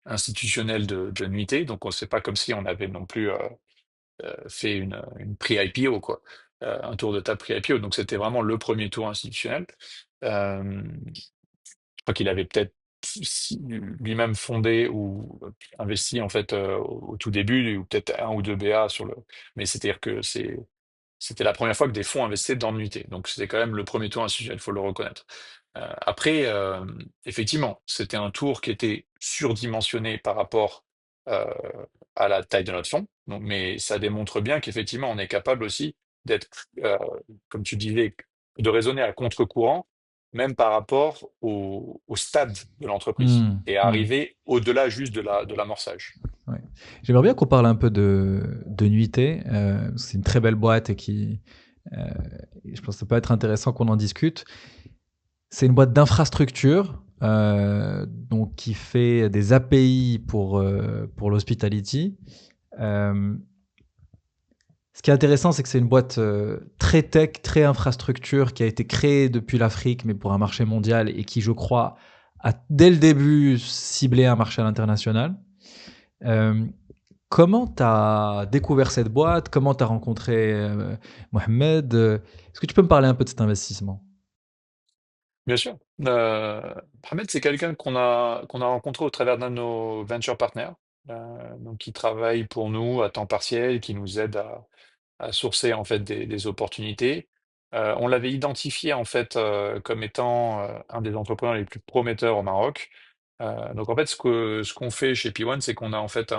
institutionnel de Nuité. Donc c'est pas comme si on avait non plus fait une pré-IPO, quoi. Un tour de table pré-IPO. Donc c'était vraiment le premier tour institutionnel. Euh, je crois qu'il avait peut-être lui-même fondé ou investi en fait au tout début, ou peut-être un ou deux BA sur le. Mais c'est-à-dire que c'était la première fois que des fonds investissaient dans le nuité. Donc c'était quand même le premier tour institutionnel, il faut le reconnaître. Après, effectivement, c'était un tour qui était surdimensionné par rapport euh, à la taille de notre fonds. Donc, mais ça démontre bien qu'effectivement, on est capable aussi d'être, comme tu disais, de raisonner à contre-courant, même par rapport au stade de l'entreprise, Hmm, et hmm, arriver au-delà juste de l'amorçage. ouais. J'aimerais bien qu'on parle un peu de Nuité. C'est une très belle boîte euh, je pense que ça peut être intéressant qu'on en discute. C'est une boîte d'infrastructure, donc qui fait des API pour l'hospitality. Euh, Ce qui est intéressant, c'est que c'est une boîte très tech, très infrastructure, qui a été créée depuis l'Afrique, mais pour un marché mondial, et qui, je crois, a dès le début ciblé un marché à l'international. Euh, Comment tu as découvert cette boîte? Comment tu as rencontré Mohamed? Est-ce que tu peux me parler un peu de cet investissement? Bien sûr. Mohamed, c'est quelqu'un qu'on a rencontré au travers d'un de nos venture partners, donc qui travaille pour nous à temps partiel, qui nous aide à sourcer en fait des opportunités. On l'avait identifié en fait comme étant un des entrepreneurs les plus prometteurs au Maroc. Donc en fait, ce qu'on fait chez P1, c'est qu'on a en fait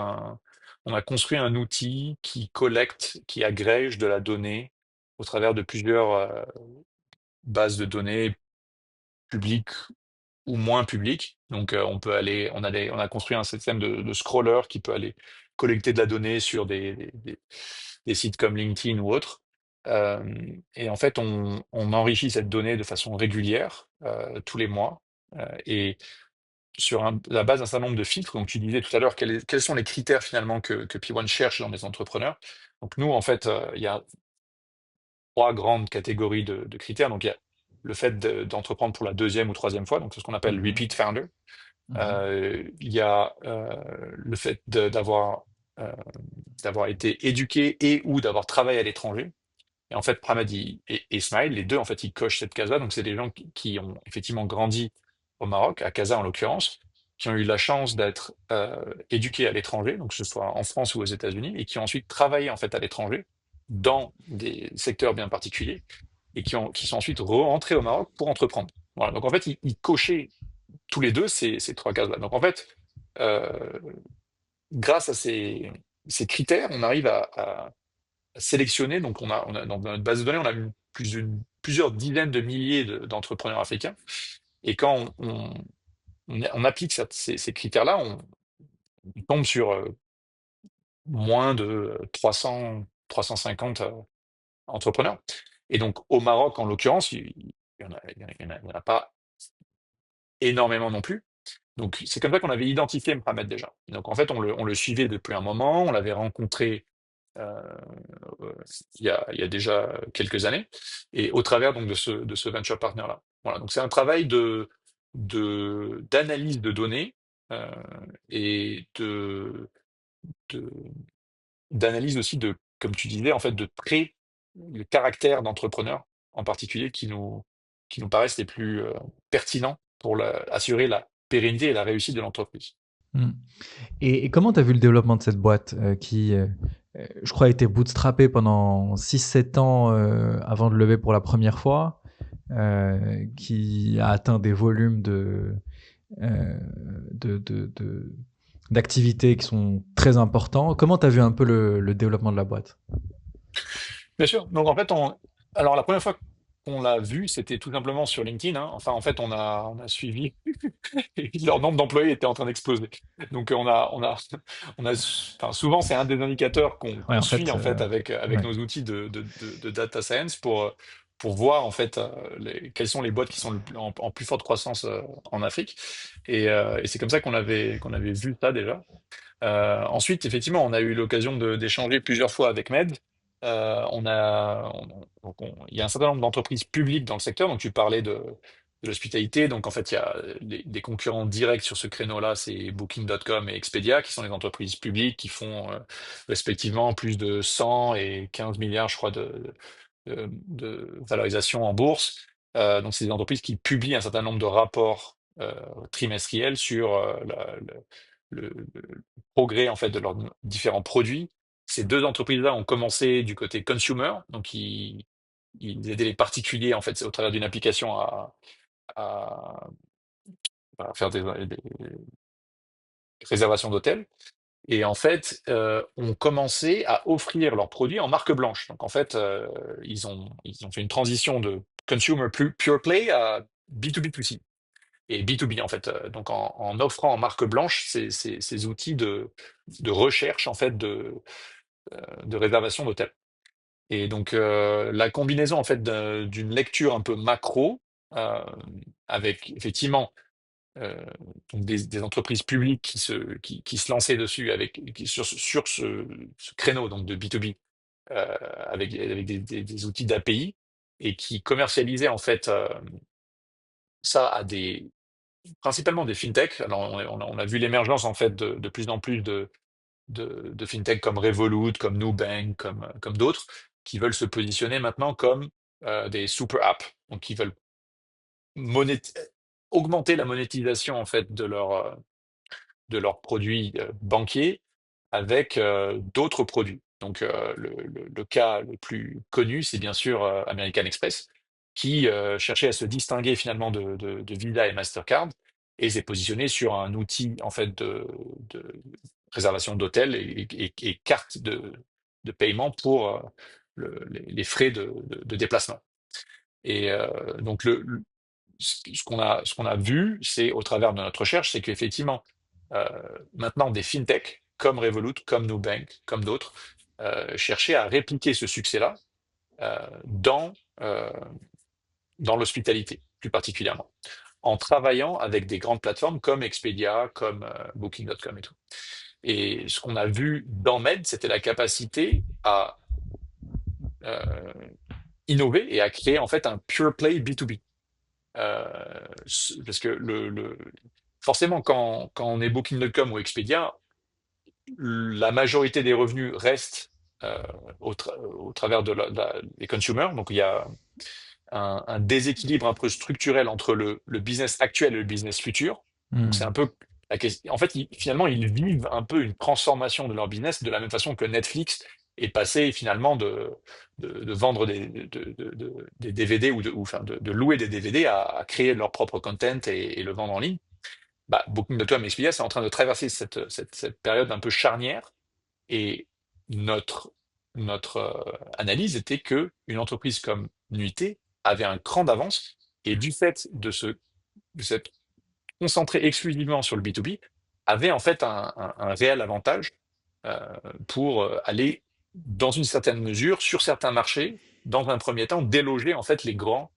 on a construit un outil qui collecte, qui agrège de la donnée au travers de plusieurs bases de données publiques ou moins publiques. Donc, on a construit un système de scroller qui peut aller collecter de la donnée sur des sites comme LinkedIn ou autres. Euh, et en fait, on enrichit cette donnée de façon régulière, tous les mois, et sur la base d'un certain nombre de filtres. Donc, tu disais tout à l'heure quels sont les critères finalement que P1 cherche dans les entrepreneurs. Donc, nous, en fait, il y a trois grandes catégories de critères. Donc, il y a le fait d'entreprendre pour la deuxième ou troisième fois, donc c'est ce qu'on appelle Mhm. repeat founder. Mhm. Il y a le fait euh, d'avoir été éduqué et ou d'avoir travaillé à l'étranger. Et en fait, Pramadi et Ismail, les deux, en fait, ils cochent cette case-là. Donc, c'est des gens qui ont effectivement grandi au Maroc, à Casa en l'occurrence, qui ont eu la chance d'être éduqués à l'étranger, donc que ce soit en France ou aux États-Unis, et qui ont ensuite travaillé en fait à l'étranger dans des secteurs bien particuliers, et qui sont ensuite rentrés au Maroc pour entreprendre. Voilà. Donc, en fait, ils cochaient tous les deux ces trois cases-là. Donc, en fait, euh, grâce à ces critères, on arrive à sélectionner. Donc, dans notre base de données, on a eu plusieurs dizaines de milliers d'entrepreneurs africains. Et quand on applique ces critères-là, on tombe sur moins de 350 entrepreneurs. Et donc, au Maroc, en l'occurrence, il y en a pas énormément non plus. Donc, c'est comme ça qu'on avait identifié Mohamed déjà. Donc, en fait, on le suivait depuis un moment, on l'avait rencontré euh, il y a déjà quelques années, et au travers donc de ce venture partner-là. Voilà, donc c'est un travail d'analyse de données euh, et de- d'analyse aussi comme tu disais, en fait, de traits, le caractère d'entrepreneur en particulier qui nous paraissent les plus pertinents pour assurer la pérennité et la réussite de l'entreprise. Mm. Et comment tu as vu le développement de cette boîte qui, je crois, a été bootstrappée pendant 6 7 ans avant de lever pour la première fois, qui a atteint des volumes euh, de d'activités qui sont très importants. Comment tu as vu un peu le développement de la boîte? Bien sûr. Donc en fait, alors la première fois qu'on l'a vu, c'était tout simplement sur LinkedIn, hein. Enfin, en fait, on a suivi et leur nombre d'employés était en train d'exploser. Donc enfin, souvent c'est un des indicateurs Ouais, qu'on en suit fait, en fait avec ouais. nos outils de data science pour voir en fait quelles sont les boîtes qui sont en plus forte croissance en Afrique. Et c'est comme ça qu'on avait vu ça déjà. Ensuite, effectivement, on a eu l'occasion d'échanger plusieurs fois avec Med. Il y a un certain nombre d'entreprises publiques dans le secteur. Donc, tu parlais de l'hospitalité. Donc, en fait, il y a des concurrents directs sur ce créneau-là, c'est Booking.com et Expedia, qui sont des entreprises publiques qui font respectivement plus de 100 et 15 milliards, je crois, de valorisation en bourse. Donc, c'est des entreprises qui publient un certain nombre de rapports trimestriels sur le progrès en fait de leurs différents produits. Ces deux entreprises-là ont commencé du côté consumer, donc ils aidaient les particuliers en fait au travers d'une application à- à faire des réservations d'hôtels. Et en fait, ont commencé à offrir leurs produits en marque blanche. Donc en fait, ils ont fait une transition de consumer pure play à B2B2C et B2B en fait. Donc en offrant en marque blanche ces outils de recherche en fait de réservation d'hôtels. Et donc la combinaison en fait d'une lecture un peu macro euh, avec effectivement euh, donc des entreprises publiques qui se lançaient dessus sur ce créneau donc de B2B avec des outils d'API et qui commercialisaient en fait ça à principalement des fintechs. Alors on a vu l'émergence en fait de plus en plus de fintech comme Revolut, comme Nubank, comme d'autres, qui veulent se positionner maintenant comme des super apps, donc qui veulent monéti- augmenter la monétisation en fait de leurs produits banquiers avec d'autres produits. Donc le cas le plus connu, c'est bien sûr American Express, qui cherchait à se distinguer finalement de Visa et Mastercard et s'est positionné sur un outil en fait de réservation d'hôtels et carte de paiement pour les frais de déplacement. Et donc ce qu'on a vu, c'est au travers de notre recherche, c'est qu'effectivement, euh, maintenant des fintechs comme Revolut, comme Nubank, comme d'autres, cherchaient à répliquer ce succès-là euh, dans, euh, dans l'hospitalité, plus particulièrement, en travaillant avec des grandes plateformes comme Expedia, comme Booking.com et tout. Et ce qu'on a vu dans Med, c'était la capacité à euh, innover et à créer en fait un pure play B2B. Parce que forcément, quand on est Booking.com ou Expedia, la majorité des revenus restent euh, au travers des consumers. Donc il y a un déséquilibre un peu structurel entre le business actuel et le business futur. Donc c'est Mmh. un peu la question. En fait, finalement, ils vivent un peu une transformation de leur business de la même façon que Netflix est passé finalement de vendre des DVD enfin, de louer des DVD à créer leur propre content et le vendre en ligne. Bah, Booking.com et Expedia, c'est en train de traverser cette période un peu charnière et notre, notre analyse était que une entreprise comme Nuité avait un cran d'avance et du fait de s'être concentré exclusivement sur le B2B, avait en fait un réel avantage euh, pour aller, dans une certaine mesure, sur certains marchés, dans un premier temps, déloger en fait les grands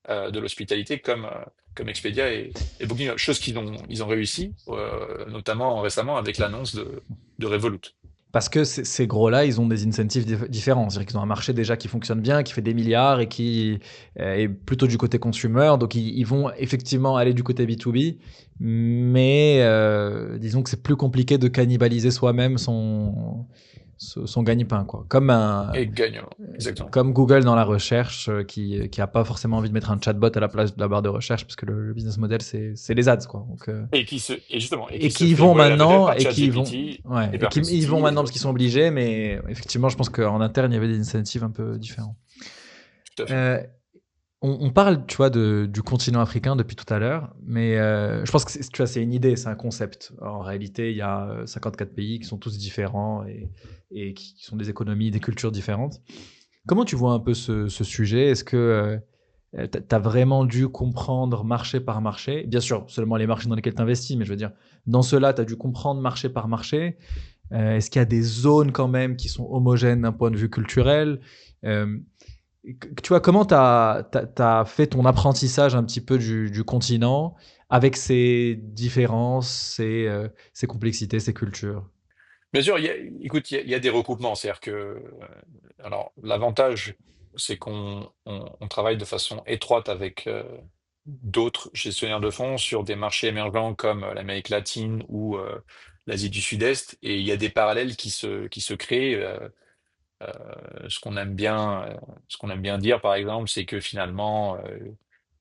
de l'hospitalité comme Expedia et Booking, chose ils ont réussi, notamment récemment avec l'annonce de Revolut. Parce que ces gros-là, ils ont des incentives différents. C'est-à-dire qu'ils ont un marché déjà qui fonctionne bien, qui fait des milliards et qui est plutôt du côté consumer. Donc, ils vont effectivement aller du côté B2B. Mais disons que c'est plus compliqué de cannibaliser soi-même son gagne-pain, quoi. Et gagnant, exactement. Comme Google dans la recherche, qui a pas forcément envie de mettre un chatbot à la place de la barre de recherche, parce que le business model, c'est les ads, quoi. Donc, Et qui se qui y fait vont voler la vedette maintenant par et qui y vont ChatGPT ouais et et qui y vont Perplexity et maintenant parce qu'ils d'autres. sont obligés, mais effectivement, je pense qu'en interne, il y avait des incentives un peu différents. Tout à fait. Heu, on parle, tu vois, du continent africain depuis tout à l'heure, mais je pense que tu vois, c'est une idée, c'est un concept. En réalité, il y a 54 pays qui sont tous différents et qui sont des économies, des cultures différentes. Comment tu vois un peu ce sujet? Est-ce que tu as vraiment dû comprendre marché par marché? Bien sûr, seulement les marchés dans lesquels tu investis, mais je veux dire, dans cela, tu as dû comprendre marché par marché. Est-ce qu'il y a des zones quand même qui sont homogènes d'un point de vue culturel? Euh, Tu vois, comment tu as fait ton apprentissage un petit peu du continent avec ses différences, ses complexités, ses cultures? Bien sûr, écoute, il y a des recoupements. C'est-à-dire que, alors, l'avantage, c'est qu'on travaille de façon étroite avec d'autres gestionnaires de fonds sur des marchés émergents comme l'Amérique latine ou l'Asie du Sud-Est. Et il y a des parallèles qui se créent. Ce qu'on aime bien dire, par exemple, c'est que finalement,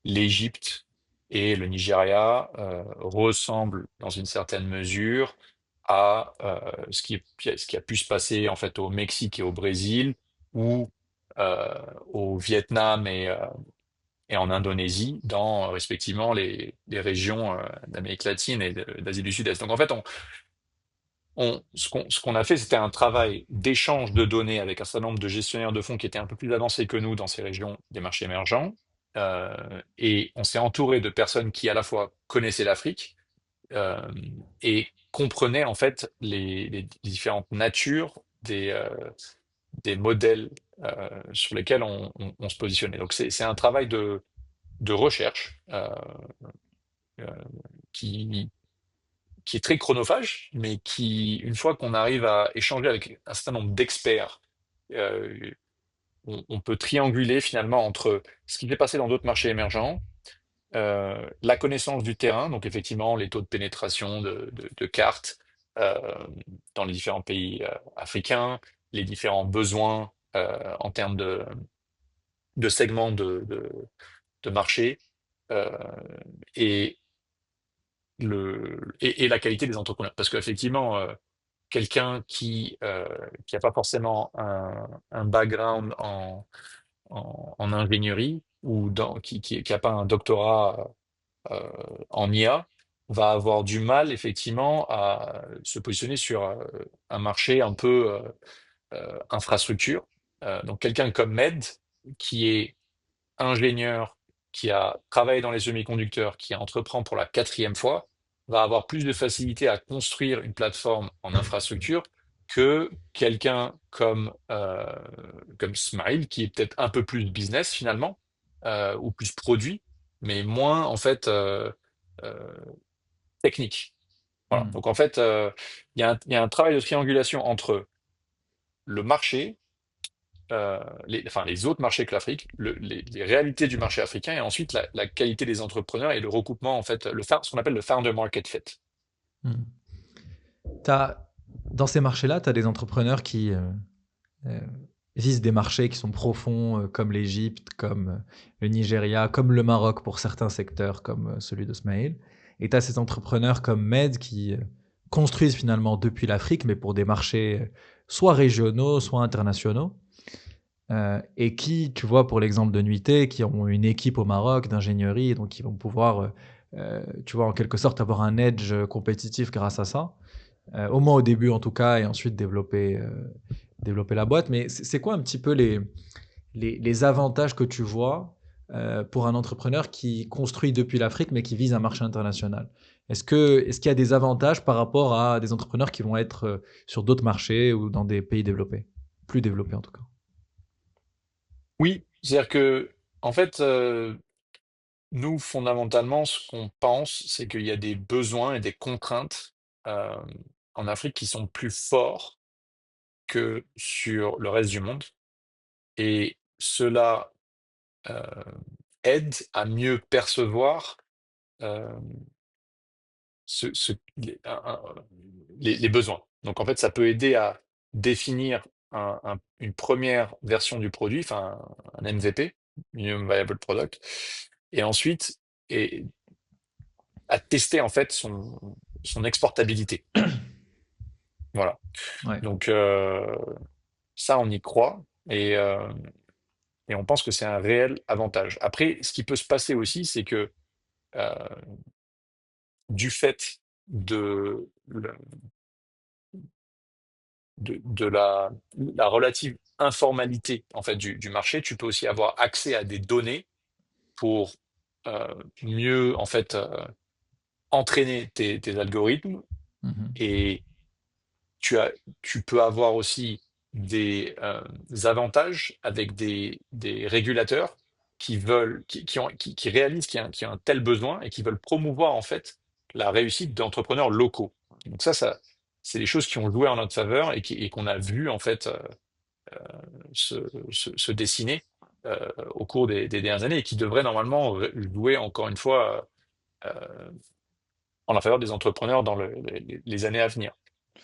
l'Égypte et le Nigeria ressemblent dans une certaine mesure à ce qui a pu se passer en fait au Mexique et au Brésil ou au Vietnam et en Indonésie, dans respectivement les régions d'Amérique latine et d'Asie du Sud-Est. Donc en fait, ce qu'on a fait, c'était un travail d'échange de données avec un certain nombre de gestionnaires de fonds qui étaient un peu plus avancés que nous dans ces régions des marchés émergents. Et on s'est entouré de personnes qui à la fois connaissaient l'Afrique euh, et comprenaient en fait les différentes natures des modèles sur lesquels on se positionnait. Donc c'est un travail de recherche euh, qui, qui est très chronophage, mais qui, une fois qu'on arrive à échanger avec un certain nombre d'experts, euh, on peut trianguler finalement entre ce qui s'est passé dans d'autres marchés émergents, la connaissance du terrain, donc effectivement les taux de pénétration de cartes euh, dans les différents pays africains, les différents besoins en termes de segments de marché, euh, et, et la qualité des entrepreneurs. Parce qu'effectivement, quelqu'un qui a pas forcément un background en ingénierie ou qui a pas un doctorat euh, en IA va avoir du mal effectivement à se positionner sur un marché un peu infrastructure. Donc quelqu'un comme Med qui est ingénieur, qui a travaillé dans les semi-conducteurs, qui entreprend pour la quatrième fois, va avoir plus de facilité à construire une plateforme en infrastructure que quelqu'un comme Smile, qui est peut-être un peu plus business finalement, ou plus produit, mais moins en fait euh, technique. Voilà. Hmm. Donc en fait, il y a un travail de triangulation entre le marché, les autres marchés que l'Afrique, les réalités du marché africain, et ensuite la qualité des entrepreneurs et le recoupement, en fait, ce qu'on appelle le founder market fit. Mmh. Dans ces marchés-là, tu as des entrepreneurs qui, heu, visent des marchés qui sont profonds, comme l'Égypte, comme, le Nigeria, comme le Maroc pour certains secteurs, comme, celui de Smaïl, et tu as ces entrepreneurs comme Med qui, construisent finalement depuis l'Afrique, mais pour des marchés, soit régionaux, soit internationaux, et qui, tu vois, pour l'exemple de Nuité, qui ont une équipe au Maroc d'ingénierie, donc qui vont pouvoir, tu vois, en quelque sorte avoir un edge, compétitif grâce à ça. Au moins au début en tout cas, et ensuite développer la boîte. Mais c'est quoi un petit peu les avantages que tu vois pour un entrepreneur qui construit depuis l'Afrique mais qui vise un marché international? Est-ce qu'il y a des avantages par rapport à des entrepreneurs qui vont être sur d'autres marchés ou dans des pays développés, plus développés en tout cas? Oui, c'est-à-dire que, en fait, nous, fondamentalement, ce qu'on pense, c'est qu'il y a des besoins et des contraintes euh, en Afrique qui sont plus forts que sur le reste du monde. Et cela euh, aide à mieux percevoir euh, les besoins. Donc, en fait, ça peut aider à définir une première version du produit, enfin un MVP, Minimum Viable Product, et ensuite et, à tester en fait son exportabilité. Voilà. Ouais. Donc, ça, on y croit et on pense que c'est un réel avantage. Après, ce qui peut se passer aussi, c'est que euh, du fait de, la relative informaalité en fait du marché, tu peux aussi avoir accès à des données pour mieux en fait entraîner tes algorithmes Mhm. et tu as, tu peux avoir aussi des avantages avec des régulateurs qui réalisent qu'il y a un tel besoin et qui veulent promouvoir en fait la réussite d'entrepreneurs locaux. Donc ça, c'est des choses qui ont joué en notre faveur et qu'on a vu en fait se, se dessiner au cours des dernières années et qui devraient normalement jouer encore une fois en la faveur des entrepreneurs dans les années à venir.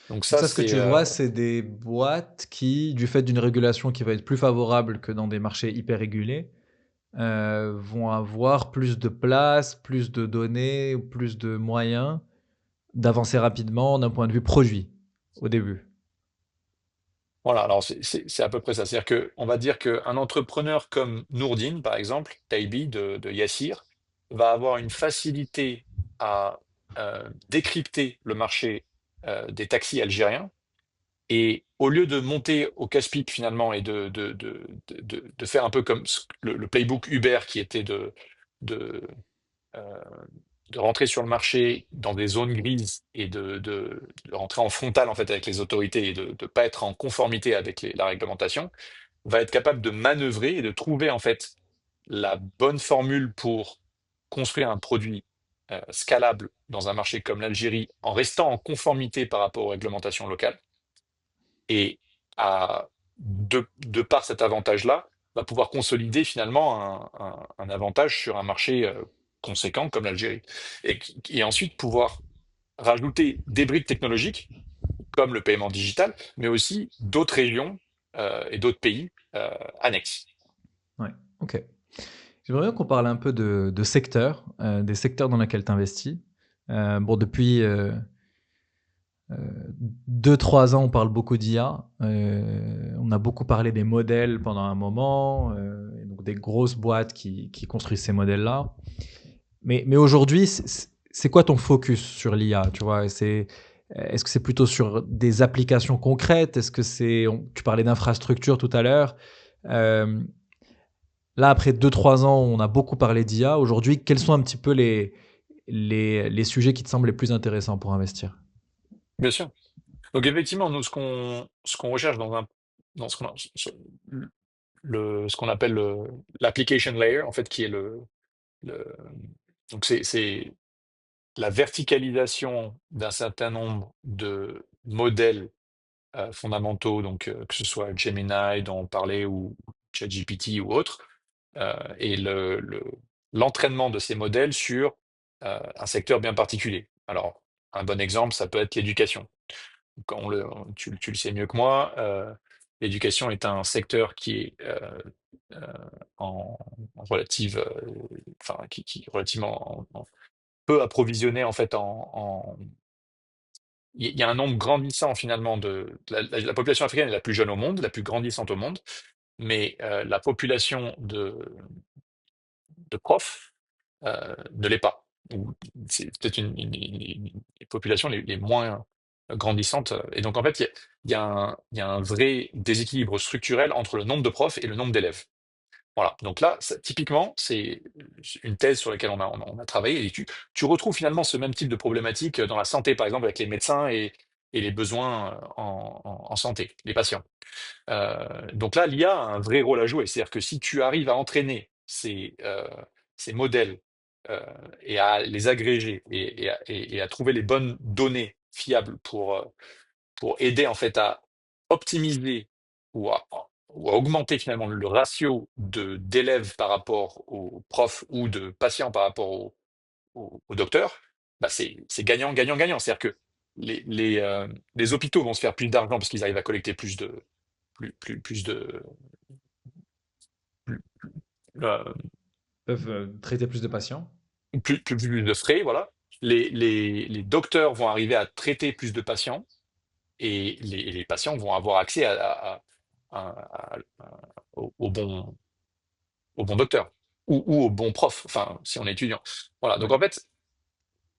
Donc Donc ça, ça, ce que c'est tu vois, c'est des boîtes qui, du fait d'une régulation qui va être plus favorable que dans des marchés hyper régulés, vont avoir plus de place, plus de données, plus de moyens d'avancer rapidement d'un point de vue produit, au début. voilà. Alors c'est à peu près ça. C'est-à-dire que on va dire qu'un entrepreneur comme Nourdine, par exemple, Taibi de Yassir, va avoir une facilité à décrypter le marché des taxis algériens. Et au lieu de monter au casse-pipe finalement et de faire un peu comme le playbook Uber qui était de, euh, de rentrer sur le marché dans des zones grises et de rentrer en frontal en fait avec les autorités et de ne pas être en conformité avec la réglementation, va être capable de manœuvrer et de trouver en fait la bonne formule pour construire un produit scalable dans un marché comme l'Algérie en restant en conformité par rapport aux réglementations locales et de par cet avantage-là, va pouvoir consolider finalement un avantage sur un marché conséquent comme l'Algérie. Et ensuite pouvoir rajouter des briques technologiques comme le paiement digital, mais aussi d'autres régions et d'autres pays annexes. Ouais, ok. J'aimerais bien qu'on parle un peu de secteurs, des secteurs dans lesquels tu investis. Bon, depuis 2-3 ans, on parle beaucoup d'IA. On a beaucoup parlé des modèles pendant un moment, et donc des grosses boîtes qui construisent ces modèles-là. Mais aujourd'hui, c'est quoi ton focus sur l'IA? Tu vois, est-ce que c'est plutôt sur des applications concrètes? Est-ce que tu parlais d'infrastructure tout à l'heure. Euh, Là, après 2-3 ans, on a beaucoup parlé d'IA. Aujourd'hui, quels sont un petit peu les sujets qui te semblent les plus intéressants pour investir? Bien sûr. Donc effectivement, nous, ce qu'on recherche dans ce qu'on appelle l'application layer, en fait, qui est le donc c'est la verticalisation d'un certain nombre de modèles fondamentaux, donc que ce soit Gemini dont on parlait ou ChatGPT ou autre, et l'entraînement de ces modèles sur un secteur bien particulier. Alors, un bon exemple, ça peut être l'éducation. Quand tu le sais mieux que moi, l'éducation est un secteur qui est euh, en relative, enfin, qui est relativement peu approvisionné en fait il y a un nombre grandissant finalement la population africaine est la plus jeune au monde, la plus grandissante au monde, mais la population de profs ne l'est pas. Ou c'est peut-être les populations les moins grandissantes. Et donc en fait, il y a un vrai déséquilibre structurel entre le nombre de profs et le nombre d'élèves. Voilà. Donc là, typiquement, c'est une thèse sur laquelle on a travaillé. Et tu retrouves finalement ce même type de problématique dans la santé, par exemple, avec les médecins et les besoins en santé, les patients. Donc là, l'IA a un vrai rôle à jouer. C'est-à-dire que si tu arrives à entraîner ces modèles euh, et à les agréger et à trouver les bonnes données fiables pour aider en fait à optimiser ou ou à augmenter finalement le ratio d'élèves par rapport aux profs ou de patients par rapport aux docteurs, bah c'est gagnant, gagnant, gagnant. C'est-à-dire que les hôpitaux vont se faire plus d'argent parce qu'ils arrivent à collecter plus de plus, euh, Peuvent traiter plus de patients. plus de frais, voilà. Les docteurs vont arriver à traiter plus de patients et les patients vont avoir accès au bon docteur ou au bon prof, enfin, si on est étudiant. Voilà. Donc Ouais. en fait,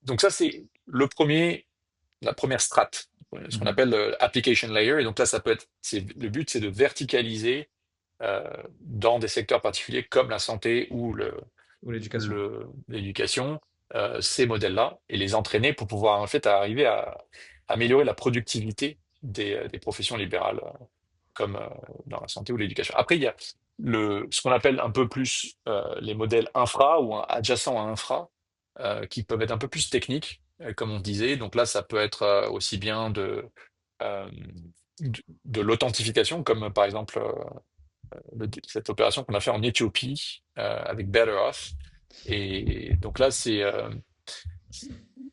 donc ça c'est la première strate, ce qu'on Mhm. appelle application layer. Et donc là, ça peut être, le but, c'est de verticaliser dans des secteurs particuliers comme la santé ou Ou l'éducation. l'éducation, ces modèles-là et les entraîner pour pouvoir en fait arriver à améliorer la productivité des professions libérales comme dans la santé ou l'éducation. Après, il y a ce qu'on appelle un peu plus les modèles infra ou adjacents à infra qui peuvent être un peu plus techniques, comme on disait. Donc là, ça peut être aussi bien euh, de l'authentification, comme par exemple cette opération qu'on a fait en Éthiopie avec Better Off. Et donc là,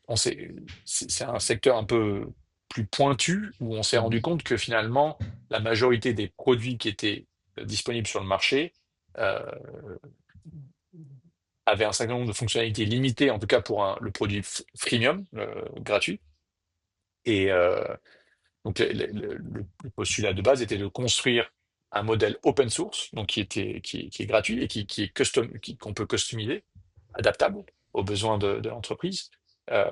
on s'est- c'est un secteur un peu plus pointu où on s'est rendu Mhm. compte que finalement, la majorité des produits qui étaient disponibles sur le marché euh, avaient un certain nombre de fonctionnalités limitées, en tout cas pour le produit freemium, gratuit. Et donc le postulat de base était de construire un modèle open source, donc qui est gratuit et qui est qu'on peut customiser, adaptable aux besoins de l'entreprise, euh,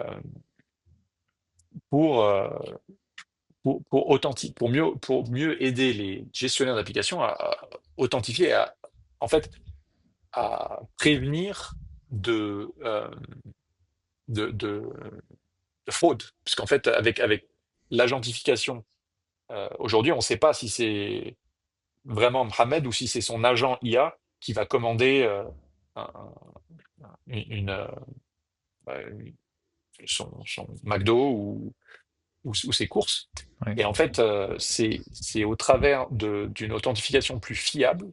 pour, euh, pour mieux aider les gestionnaires d'applications à authentifier, en fait, à prévenir de, euh, de fraude. Parce qu'en fait, avec l'agentification, aujourd'hui, on ne sait pas si c'est vraiment Mohamed ou si c'est son agent IA qui va commander un- bah, son McDo ou ses courses. Ouais. Et en fait, c'est au travers d'une authentification plus fiable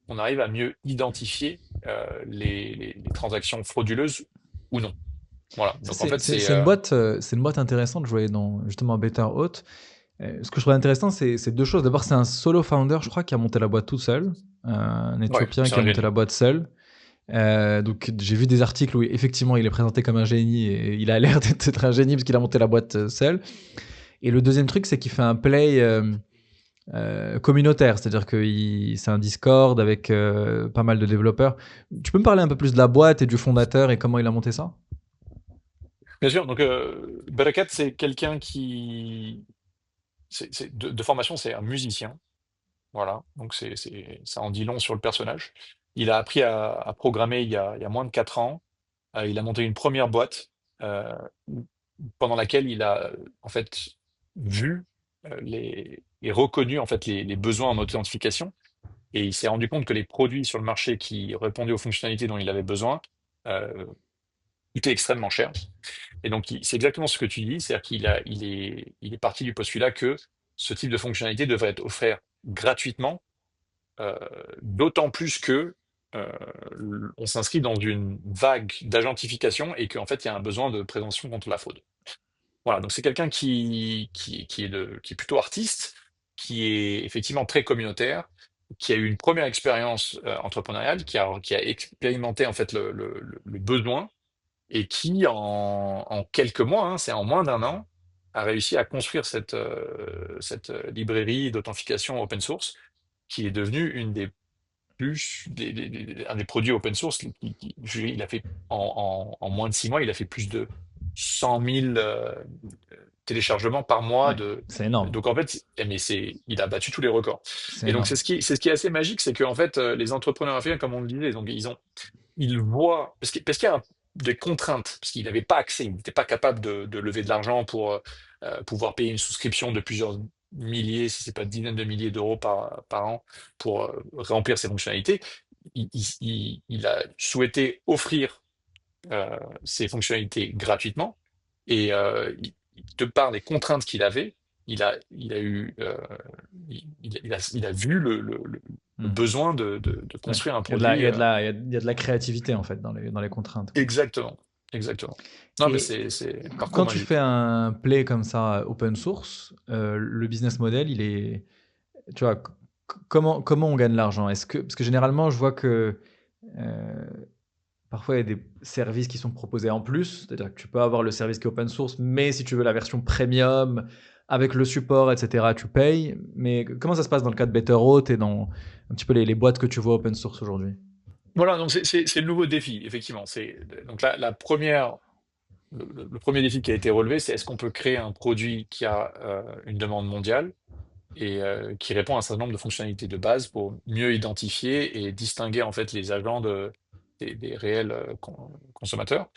qu'on arrive à mieux identifier les transactions frauduleuses ou non. Voilà. Ça, Donc en fait, c'est une boîte intéressante. Je voyais dans justement Better Haute. Ce que je trouve intéressant, c'est deux choses. D'abord, c'est un solo founder, je crois, qui a monté la boîte tout seul. Un ouais, Éthiopien c'est qui a un monté génie. la boîte seul. Donc j'ai vu des articles où effectivement il est présenté comme un génie et il a l'air d'être un génie parce qu'il a monté la boîte seul. Et le deuxième truc, c'est qu'il fait un play communautaire, c'est-à-dire que c'est un Discord avec pas mal de développeurs. Tu peux me parler un peu plus de la boîte et du fondateur et comment il a monté ça? Bien sûr. Donc Barakat, c'est quelqu'un de formation, c'est un musicien. Voilà. Donc ça en dit long sur le personnage. Il a appris à programmer il y a moins de 4 ans. Il a monté une première boîte euh, pendant laquelle il a en fait vu et reconnu en fait les besoins en authentification et il s'est rendu compte que les produits sur le marché qui répondaient aux fonctionnalités dont il avait besoin euh, coûtaient extrêmement cher. Et donc c'est exactement ce que tu dis, c'est-à-dire il est parti du postulat que ce type de fonctionnalité devrait être offert gratuitement, euh, d'autant plus que euh, on s'inscrit dans une vague d'agentification et qu'en fait, il y a un besoin de prévention contre la fraude. Voilà, donc c'est quelqu'un qui est plutôt artiste, qui est effectivement très communautaire, qui a eu une première expérience entrepreneuriale, qui a expérimenté en fait le besoin et qui en quelques mois, hein, c'est en moins d'un an, a réussi à construire cette librairie d'authentification open source qui est devenue une des un des produits open source. Il a fait en moins de 6 mois, il a fait plus de 100 000 téléchargements par mois Ouais, de. c'est énorme. Donc en fait, il a battu tous les records. C'est Et donc énorme. c'est ce qui est assez magique, c'est que en fait, les entrepreneurs africains, comme on le disait, donc ils voient parce qu'il y a des contraintes, parce qu'il n'avait pas accès, il n'était pas capable de lever de l'argent pour pouvoir payer une souscription de plusieurs milliers, si c'est pas dizaines de milliers d'euros par an pour remplir ses fonctionnalités. Il a souhaité offrir ces fonctionnalités gratuitement et de par les contraintes qu'il avait, il a eu, il a vu le Hmm. besoin de Ouais. construire un Il y a de la, il produit. y a de la, il y a de la créativité en fait dans les contraintes, quoi. Exactement, exactement. Non, mais Et c'est parcours quand tu fais magique. un play comme ça open source, le business model, il est, tu vois, comment on gagne l'argent? Parce que généralement, je vois que parfois il y a des services qui sont proposés en plus, c'est-à-dire que tu peux avoir le service qui est open source, mais si tu veux la version premium avec le support, etc., tu payes. Mais comment ça se passe dans le cas de Betterhot et dans un petit peu les boîtes que tu vois open source aujourd'hui? Voilà, donc c'est le nouveau défi, effectivement. Donc la première, le premier défi qui a été relevé, c'est est-ce qu'on peut créer un produit qui a une demande mondiale et qui répond à un certain nombre de fonctionnalités de base pour mieux identifier et distinguer en fait les agents des réels consommateurs.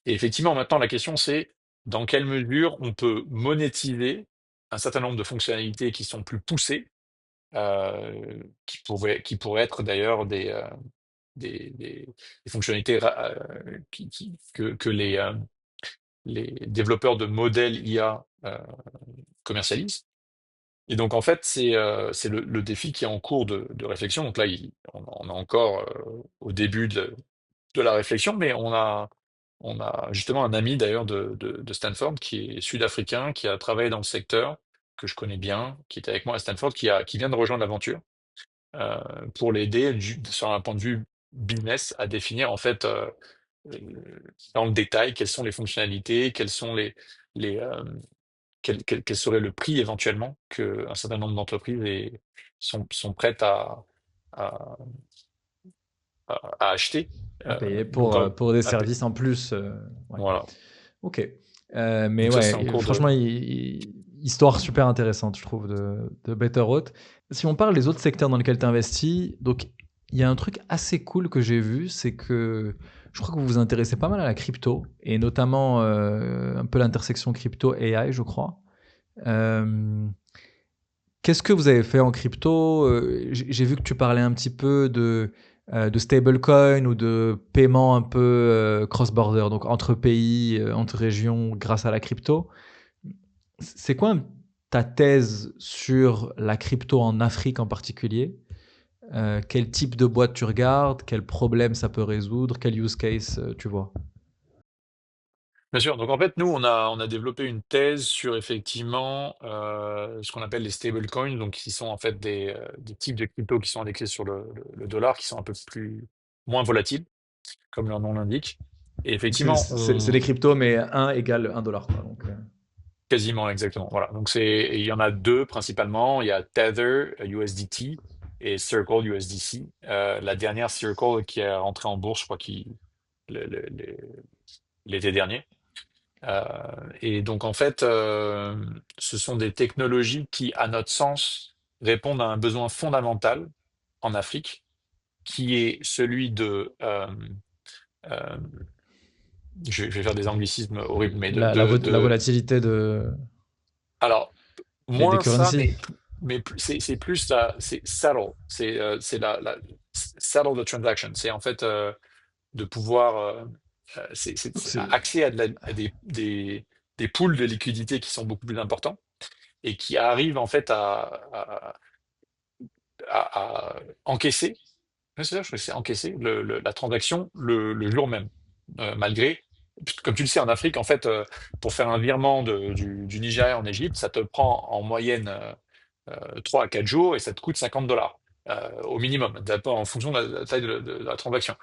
Et effectivement, maintenant la question c'est dans quelle mesure on peut monétiser un certain nombre de fonctionnalités qui sont plus poussées, qui pourraient être d'ailleurs des fonctionnalités que les développeurs de modèles IA commercialisent. Et donc, en fait, c'est le défi qui est en cours de réflexion. Donc là, on est encore au début de la réflexion, mais on a justement un ami d'ailleurs de Stanford qui est sud-africain, qui a travaillé dans le secteur, que je connais bien, qui était avec moi à Stanford, qui vient de rejoindre l'aventure euh, pour l'aider sur un point de vue business à définir en fait euh, dans le détail quelles sont les fonctionnalités, les quel serait le prix éventuellement qu'un certain nombre d'entreprises sont prêtes à, à acheter. À payer Donc pour des à payer. services en plus. Ouais. Voilà. Ok. Mais Donc ça c'est en ouais, cours de. franchement, histoire super intéressante, je trouve, de Betterhot. Si on parle des autres secteurs dans lesquels tu investis, donc il y a un truc assez cool que j'ai vu, c'est que je crois que vous vous intéressez pas mal à la crypto, et notamment un peu l'intersection crypto-AI, je crois. Euh, Qu'est-ce que vous avez fait en crypto? J'ai vu que tu parlais un petit peu de stablecoin ou de paiement un peu cross-border, donc entre pays, entre régions, grâce à la crypto. C'est quoi ta thèse sur la crypto en Afrique en particulier? Quel type de boîte tu regardes? Quel problème ça peut résoudre? Quel use case tu vois? Bien sûr. Donc en fait, nous, on a développé une thèse sur effectivement ce qu'on appelle les stablecoins, donc qui sont en fait des types de cryptos qui sont indexés sur le dollar, qui sont un peu moins volatiles, comme leur nom l'indique. Et effectivement, C'est des cryptos, mais un égale un dollar, quoi. Donc, quasiment exactement. Voilà. Donc il y en a deux principalement. Il y a Tether USDT et Circle USDC. La dernière Circle qui est rentrée en bourse, je crois le- le- le- l'été dernier. Euh, et donc, en fait, ce sont des technologies qui, à notre sens, répondent à un besoin fondamental en Afrique, qui est celui euh, je vais faire des anglicismes horribles, mais la volatilité alors, des moins ça, currencies. mais c'est plus c'est settle, c'est settle the transaction. C'est en fait de pouvoir, Donc c'est c'est accès à des pools de liquidités qui sont beaucoup plus importants. et qui arrivent en fait à encaisser, ouais, c'est ça, je crois que c'est encaisser la transaction le jour même, malgré, comme tu le sais, en Afrique, en fait, pour faire un virement du Nigeria en Égypte, ça te prend en moyenne 3 à 4 jours et ça te coûte $50 au minimum, en fonction de la taille de la transaction.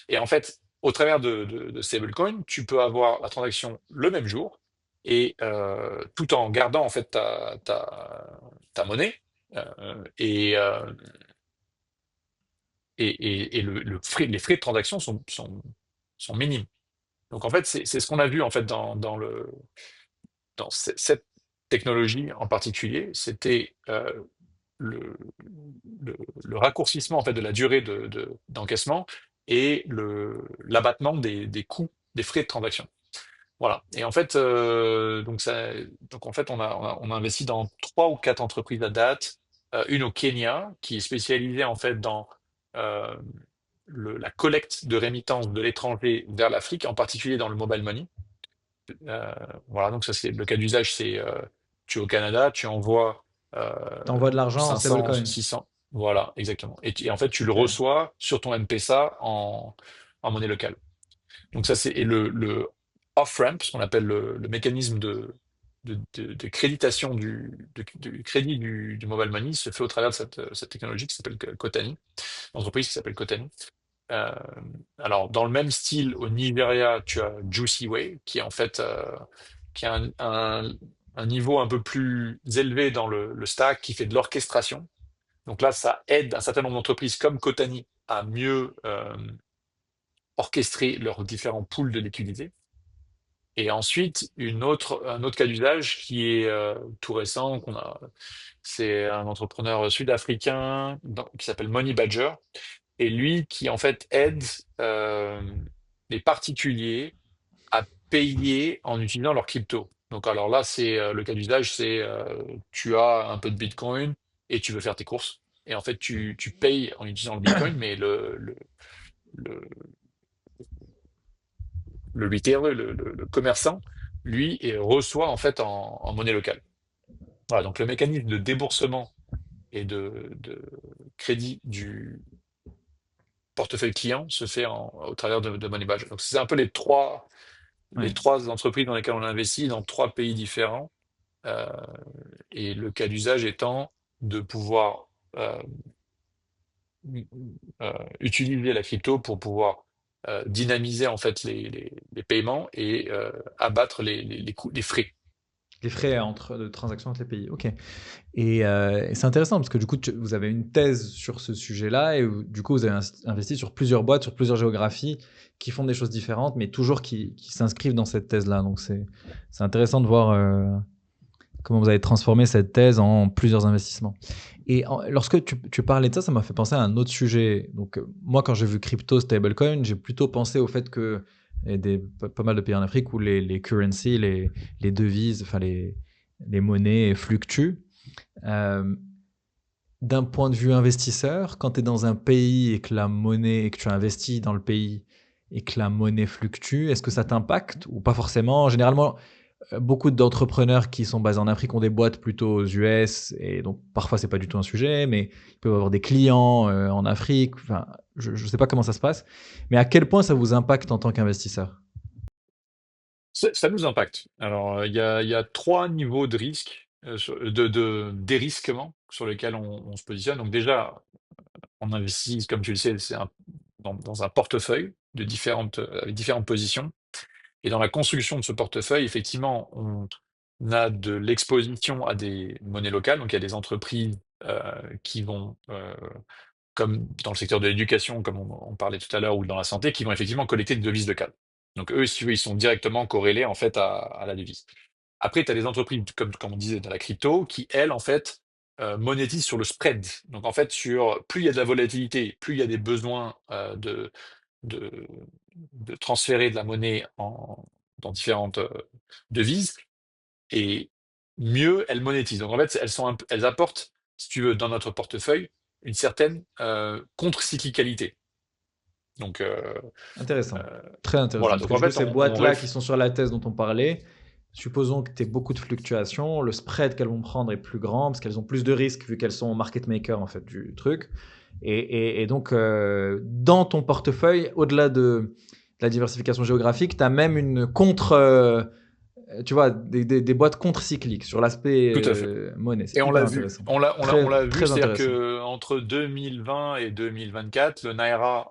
Et en fait, au travers de stablecoin, tu peux avoir la transaction le même jour et tout en gardant en fait ta monnaie. Et, et les frais de transaction sont minimes. Donc en fait, c'est ce qu'on a vu en fait dans cette technologie en particulier, c'était le, le raccourcissement en fait de la durée d'encaissement et l'abattement des coûts des frais de transaction. Voilà. Et en fait, donc en fait, on a investi dans 3 ou 4 entreprises à date. Une au Kenya qui est spécialisée en fait dans euh, la collecte de rémittances de l'étranger vers l'Afrique, en particulier dans le mobile money. Euh, voilà, donc ça c'est le cas d'usage, c'est tu es au Canada, tu envoies euh, T'envoies de l'argent en 500, stablecoin. 600, voilà, exactement. Et en fait, tu le Ok. reçois sur ton M-Pesa en monnaie locale. Donc ça c'est et le off-ramp, ce qu'on appelle le mécanisme de créditation du crédit du mobile money, se fait au travers de cette technologie qui s'appelle Kotani, l'entreprise qui s'appelle Kotani. Euh, alors, dans le même style, au Nigeria, tu as Juicy Way, qui est en fait qui a un niveau un peu plus élevé dans le stack, qui fait de l'orchestration. Donc là, ça aide un certain nombre d'entreprises comme Kotani à mieux orchestrer leurs différents pools de liquidités. Et ensuite, un autre cas d'usage qui est tout récent, c'est un entrepreneur sud-africain qui s'appelle Money Badger, et lui qui en fait aide euh, les particuliers à payer en utilisant leur crypto. Donc alors là, c'est le cas d'usage, c'est tu as un peu de Bitcoin et tu veux faire tes courses. Et en fait, tu payes en utilisant le Bitcoin, mais le, le retailer, le commerçant, lui, reçoit en fait en monnaie locale. Voilà, donc le mécanisme de déboursement et de crédit du portefeuille client se fait au travers de Moneybadge. Donc c'est un peu les Ouais. trois entreprises dans lesquelles on investit dans 3 pays différents. Euh, et le cas d'usage étant de pouvoir utiliser la crypto pour pouvoir dynamiser en fait les paiements et abattre les coûts, les frais. Les frais de transaction entre les pays. Ok. Et c'est intéressant parce que du coup, vous avez une thèse sur ce sujet-là et du coup, vous avez investi sur plusieurs boîtes, sur plusieurs géographies qui font des choses différentes, mais toujours qui s'inscrivent dans cette thèse-là. Donc, c'est intéressant de voir comment vous avez transformé cette thèse en plusieurs investissements. Et lorsque tu parlais de ça, ça m'a fait penser à un autre sujet. Donc, moi, quand j'ai vu crypto, stablecoin, j'ai plutôt pensé au fait que il y a pas mal de pays en Afrique où les currencies, les devises, enfin les monnaies fluctuent. Euh, D'un point de vue investisseur, quand tu es dans un pays et que la monnaie, et que tu investis dans le pays et que la monnaie fluctue, est-ce que ça t'impacte ou pas forcément? Généralement, beaucoup d'entrepreneurs qui sont basés en Afrique ont des boîtes plutôt aux US et donc parfois c'est pas du tout un sujet, mais ils peuvent avoir des clients en Afrique. Enfin, je ne sais pas comment ça se passe, mais à quel point ça vous impacte en tant qu'investisseur? Ça nous impacte. Alors, il y a 3 niveaux de risque, de dérisquement sur lesquels on se positionne. Donc déjà, on investit, comme tu le sais, dans un portefeuille avec différentes positions. Et dans la construction de ce portefeuille, effectivement, on a de l'exposition à des monnaies locales. Donc il y a des entreprises qui vont, comme dans le secteur de l'éducation, comme on parlait tout à l'heure, ou dans la santé, qui vont effectivement collecter des devises locales. Donc eux, si tu veux, ils sont directement corrélés en fait à la devise. Après, tu as des entreprises, comme on disait, dans la crypto, qui, elles, en fait, monétisent sur le spread. Donc, en fait, plus il y a de la volatilité, plus il y a des besoins de, de transférer de la monnaie dans différentes devises, et mieux elles monétisent. Donc, en fait, elles apportent, si tu veux, dans notre portefeuille, une certaine contre-cyclicalité. Donc, Intéressant, euh, très intéressant, voilà. parce Donc, que en du coup, fait, ces on boîtes-là qui sont sur la thèse dont on parlait, supposons que tu aies beaucoup de fluctuations, le spread qu'elles vont prendre est plus grand parce qu'elles ont plus de risques vu qu'elles sont market maker en fait du truc. Et donc, dans ton portefeuille, au-delà de la diversification géographique, tu as même une contre, tu vois, des boîtes contre-cycliques sur l'aspect Tout à fait. monnaie. C'est Et on hyper l'a vu. intéressant. On Très, l'a vu, très c'est-à-dire intéressant. que entre 2020 et 2024, le Naira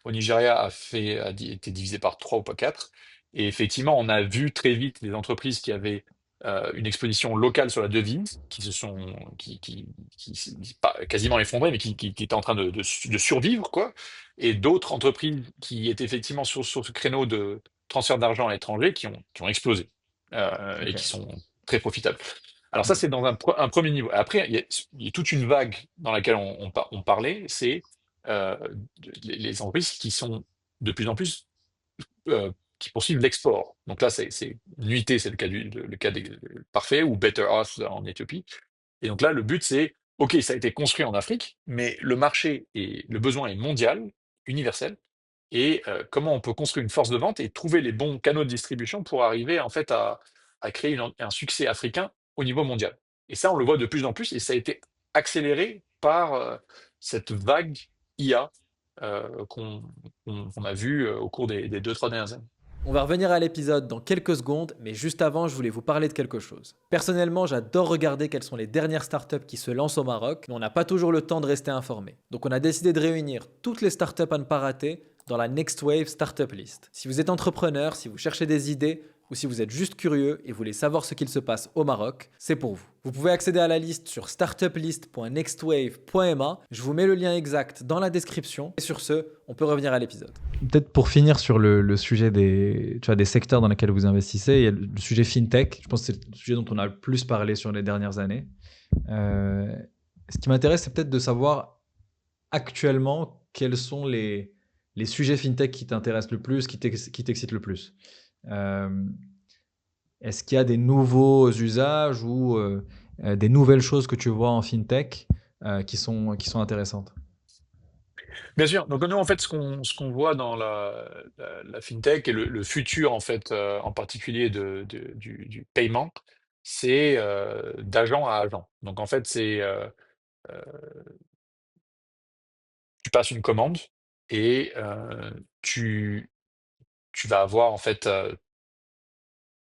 au Nigeria été divisé par 3 ou pas 4. Et effectivement, on a vu très vite les entreprises qui avaient une exposition locale sur la devise, qui pas quasiment effondrées, mais qui étaient en train de survivre, quoi. Et d'autres entreprises qui étaient effectivement sur ce créneau de transfert d'argent à l'étranger qui ont explosé et Ok. qui sont très profitables. Alors ça, Mm. c'est dans un premier niveau. Après, il y a toute une vague dans laquelle on parlait, c'est euh, les entreprises qui sont de plus en plus qui poursuivent l'export. Donc là, c'est Nuité, c'est le cas parfait, ou Better Earth en Éthiopie. Et donc là, le but, c'est, OK, ça a été construit en Afrique, mais le marché et le besoin est mondial, universel. Et comment on peut construire une force de vente et trouver les bons canaux de distribution pour arriver en fait à créer un succès africain au niveau mondial. Et ça, on le voit de plus en plus, et ça a été accéléré par cette vague IA qu'on a vue au cours des 2, 3 dernières années. On va revenir à l'épisode dans quelques secondes, mais juste avant, je voulais vous parler de quelque chose. Personnellement, j'adore regarder quelles sont les dernières startups qui se lancent au Maroc, mais on n'a pas toujours le temps de rester informé. Donc on a décidé de réunir toutes les startups à ne pas rater dans la Next Wave Startup List. Si vous êtes entrepreneur, si vous cherchez des idées, ou si vous êtes juste curieux et voulez savoir ce qu'il se passe au Maroc, c'est pour vous. Vous pouvez accéder à la liste sur startuplist.nextwave.ma. Je vous mets le lien exact dans la description. Et sur ce, on peut revenir à l'épisode. Peut-être pour finir sur le sujet tu vois, des secteurs dans lesquels vous investissez, il y a le sujet fintech. Je pense que c'est le sujet dont on a le plus parlé sur les dernières années. Euh, Ce qui m'intéresse, c'est peut-être de savoir actuellement quels sont les sujets fintech qui t'intéressent le plus, qui t'excitent le plus. Euh, Est-ce qu'il y a des nouveaux usages ou des nouvelles choses que tu vois en fintech qui sont intéressantes? Bien sûr. Donc nous, en fait, ce qu'on voit dans la fintech et le futur, en fait, en particulier du paiement, c'est d'agent à agent. Donc en fait, euh, tu passes une commande et tu vas avoir en fait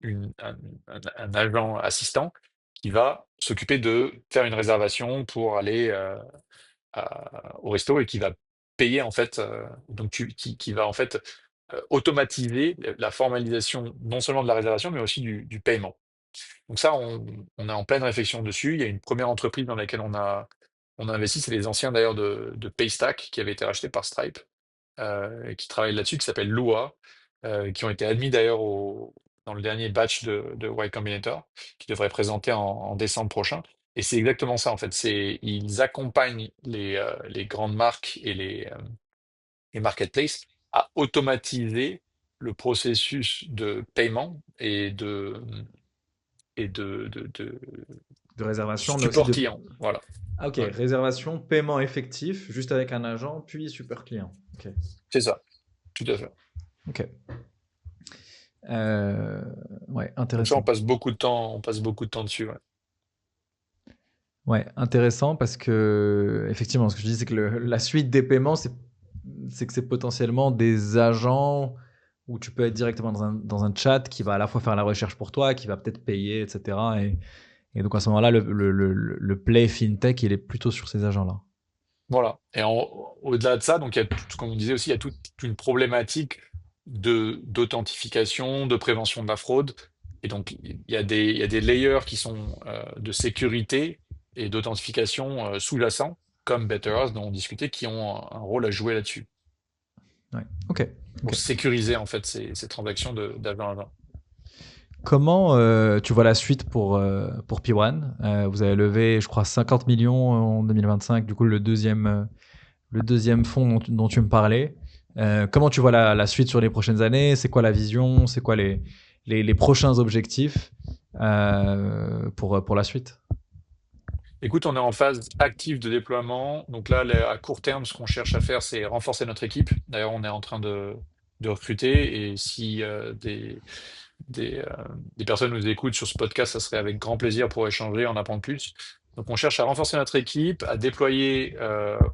un agent assistant qui va s'occuper de faire une réservation pour aller au resto et qui va payer en fait, qui va en fait automatiser la formalisation non seulement de la réservation mais aussi du paiement. Donc ça, on est en pleine réflexion dessus. Il y a une première entreprise dans laquelle on a investi, c'est les anciens d'ailleurs de Paystack qui avaient été rachetés par Stripe et qui travaillent là-dessus, qui s'appelle Lua, qui ont été admis d'ailleurs dans le dernier batch de Y Combinator, qui devrait présenter en décembre prochain. Et c'est exactement ça en fait. Ils accompagnent les grandes marques et les marketplaces à automatiser le processus de paiement et de De réservation, mais aussi support de... client. Voilà. Ah, ok, Ouais, réservation, paiement effectif, juste avec un agent, puis super client. Ok. c'est ça, tout à fait. Ok. Euh, ouais, Donc ça, intéressant. on passe beaucoup de temps dessus. Ouais. Ouais, intéressant parce que, effectivement, ce que je dis, c'est que la suite des paiements, c'est que c'est potentiellement des agents où tu peux être directement dans un chat qui va à la fois faire la recherche pour toi, qui va peut-être payer, etc. Et donc à ce moment-là, le play fintech, il est plutôt sur ces agents-là. Voilà. Et au-delà de ça, donc il y a tout, comme on disait aussi, il y a toute une problématique d'authentification, de prévention de la fraude. Et donc il y a des layers qui sont de sécurité et d'authentification sous-jacents, comme BetterUs dont on discutait, qui ont un rôle à jouer là-dessus, Ouais. Ok. pour Ok. sécuriser en fait ces transactions d'agent à agent. Comment tu vois la suite pour P1? Vous avez levé, je crois, 50 millions en 2025, du coup le deuxième fonds dont tu me parlais. Comment tu vois la suite sur les prochaines années? C'est quoi la vision? C'est quoi les prochains objectifs pour la suite? Écoute, on est en phase active de déploiement. Donc là, à court terme, ce qu'on cherche à faire, c'est renforcer notre équipe. D'ailleurs, on est en train de recruter et si des personnes nous écoutent sur ce podcast, ça serait avec grand plaisir pour échanger, en apprendre plus. Donc, on cherche à renforcer notre équipe, à déployer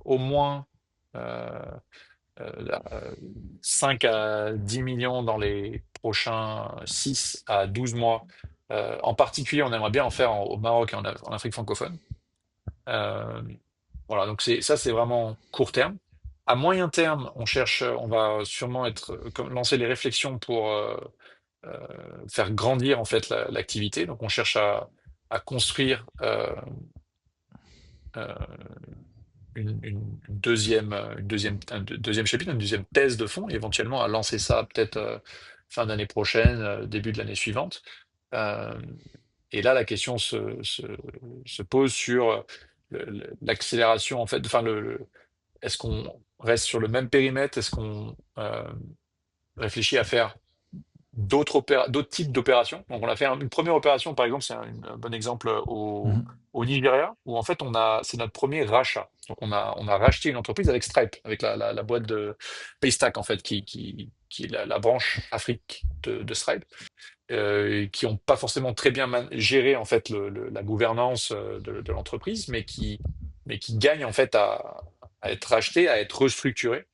au moins euh, là, 5 à 10 millions dans les prochains 6 à 12 mois. En particulier, on aimerait bien en faire au Maroc et en Afrique francophone. Euh, voilà, donc c'est vraiment court terme. À moyen terme, on va sûrement lancer les réflexions pour euh, faire grandir en fait l'activité. Donc on cherche à construire euh, un deuxième chapitre, une deuxième thèse de fond, et éventuellement à lancer ça peut-être fin d'année prochaine, début de l'année suivante. Euh, et là, la question se pose sur l'accélération en fait, enfin est-ce qu'on reste sur le même périmètre? Est-ce qu'on réfléchit à faire d'autres types d'opérations? Donc, on a fait une première opération, par exemple, c'est un bon exemple Mhm. au Nigeria, où en fait, c'est notre premier rachat. Donc, on a racheté une entreprise avec Stripe, avec la boîte de Paystack, en fait, qui est la branche Afrique de Stripe, qui n'ont pas forcément très bien géré, en fait, la gouvernance de l'entreprise, mais qui gagnent, en fait, à être racheté, à être restructuré.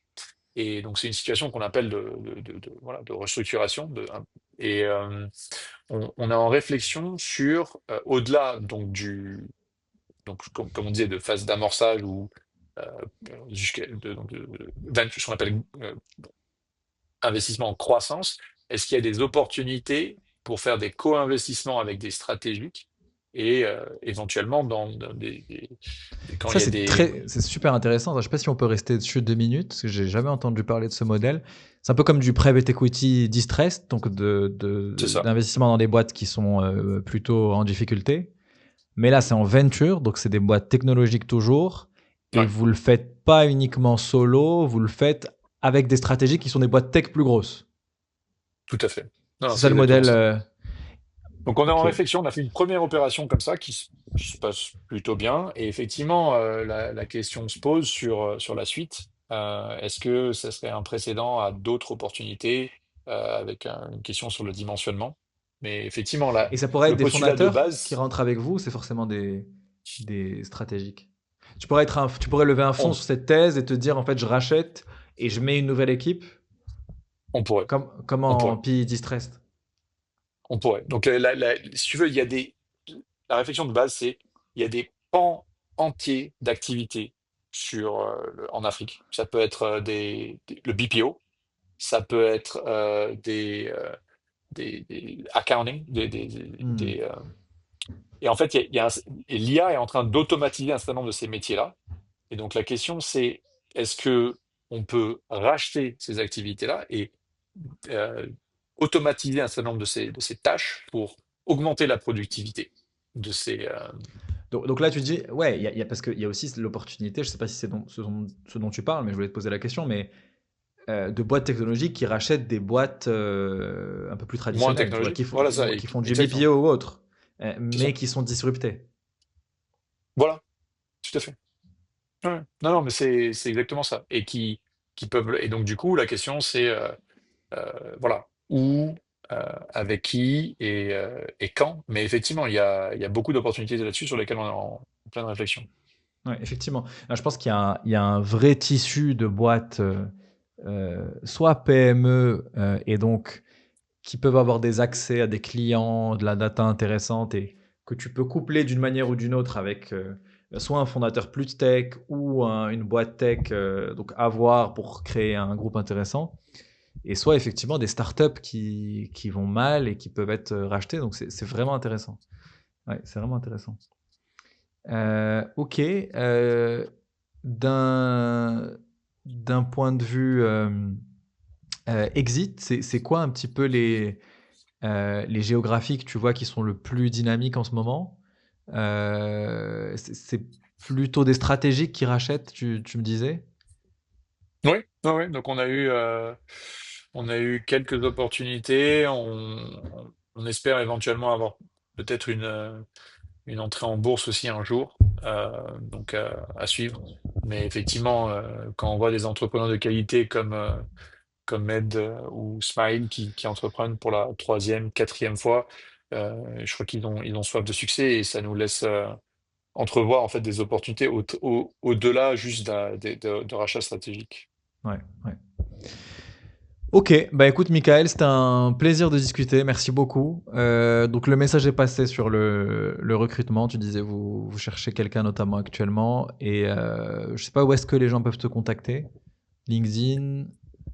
Et donc, c'est une situation qu'on appelle voilà, de restructuration. Et on est en réflexion sur, au-delà donc, comme on disait, de phase d'amorçage ou euh, ce qu'on appelle investissement en croissance, est-ce qu'il y a des opportunités pour faire des co-investissements avec des stratégiques et éventuellement quand il Ça, y a c'est super intéressant. Je sais pas si on peut rester dessus 2 minutes, parce que j'ai jamais entendu parler de ce modèle. C'est un peu comme du private equity distressed, donc c'est ça. d'investissement dans des boîtes qui sont plutôt en difficulté. Mais là, c'est en venture, donc c'est des boîtes technologiques toujours. Et Ouais, vous le faites pas uniquement solo, vous le faites avec des stratégies qui sont des boîtes tech plus grosses. tout à fait. Non, non, C'est c'est ça le exactement modèle. ça. Donc on est en Ok. réflexion, on a fait une première opération comme ça qui se passe plutôt bien. Et effectivement, la question se pose sur la suite. Est-ce que ça serait un précédent à d'autres opportunités avec une question sur le dimensionnement? Mais effectivement, Et ça pourrait être le des postulat de fondateurs qui base, rentrent avec vous, c'est forcément des stratégiques. Tu pourrais lever un fonds on, sur cette thèse et te dire en fait je rachète et je mets une nouvelle équipe on pourrait, comme on en pourrait, PE Distressed. on pourrait. Donc si tu veux, la réflexion de base, c'est il y a des pans entiers d'activités en Afrique. Ça peut être le BPO. Ça peut être des accounting, Hmm. et en fait, et l'IA est en train d'automatiser un certain nombre de ces métiers-là. Et donc la question, c'est est-ce que on peut racheter ces activités-là et euh, automatiser un certain nombre de ces tâches pour augmenter la productivité de ces. Donc là tu dis ouais parce qu'il y a aussi l'opportunité, je sais pas si c'est ce dont tu parles, mais je voulais te poser la question, mais de boîtes technologiques qui rachètent des boîtes un peu plus Moins traditionnelles, tu vois, technologiques. Voilà ça, qui font du exactement. BPO ou autre, C'est ça. mais qui sont disruptées. Voilà, tout à fait. Ouais. Non, non, mais c'est exactement ça. Et donc, du coup, la question, c'est voilà, où, avec qui et quand. Mais effectivement, il y a beaucoup d'opportunités là-dessus sur lesquelles on est en pleine réflexion. Ouais, effectivement. Je pense qu'il y a un vrai tissu de boîtes, soit PME, et donc qui peuvent avoir des accès à des clients, de la data intéressante et que tu peux coupler d'une manière ou d'une autre avec soit un fondateur plus tech ou une boîte tech, donc à voir pour créer un groupe intéressant. Et soit effectivement des startups qui vont mal et qui peuvent être rachetées. Donc c'est vraiment intéressant. Ouais, c'est vraiment intéressant. Ok. D'un d'un point de vue exit, c'est quoi un petit peu les géographies que tu vois qui sont le plus dynamiques en ce moment? C'est plutôt des stratégiques qui rachètent, tu me disais? Oui, oui, oui. Donc, on a eu quelques opportunités. On espère éventuellement avoir peut-être une entrée en bourse aussi un jour. Donc, à suivre. Mais effectivement, quand on voit des entrepreneurs de qualité Med ou Smile qui entreprennent pour la 3e, 4e fois. Je crois qu'ils ont soif de succès et ça nous laisse entrevoir en fait des opportunités au-delà juste de rachats stratégiques. Ouais, ouais. Ok, bah écoute Michael, c'était un plaisir de discuter, merci beaucoup. Donc le message est passé sur le recrutement, tu disais vous cherchez quelqu'un notamment actuellement, et je sais pas où est-ce que les gens peuvent te contacter. LinkedIn.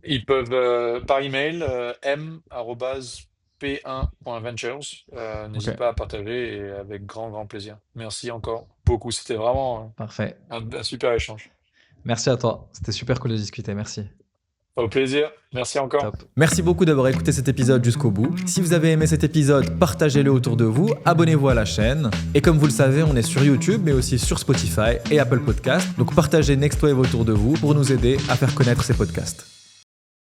Ils peuvent par email m@p1.ventures. Ok, N'hésite pas à partager et avec grand plaisir. Merci encore beaucoup. C'était vraiment parfait. un super échange. Merci à toi, c'était super cool de discuter, merci. Au plaisir. Merci encore. Top. Merci beaucoup d'avoir écouté cet épisode jusqu'au bout. Si vous avez aimé cet épisode, partagez-le autour de vous, abonnez-vous à la chaîne. Et comme vous le savez, on est sur YouTube, mais aussi sur Spotify et Apple Podcasts. Donc partagez Next Wave autour de vous pour nous aider à faire connaître ces podcasts.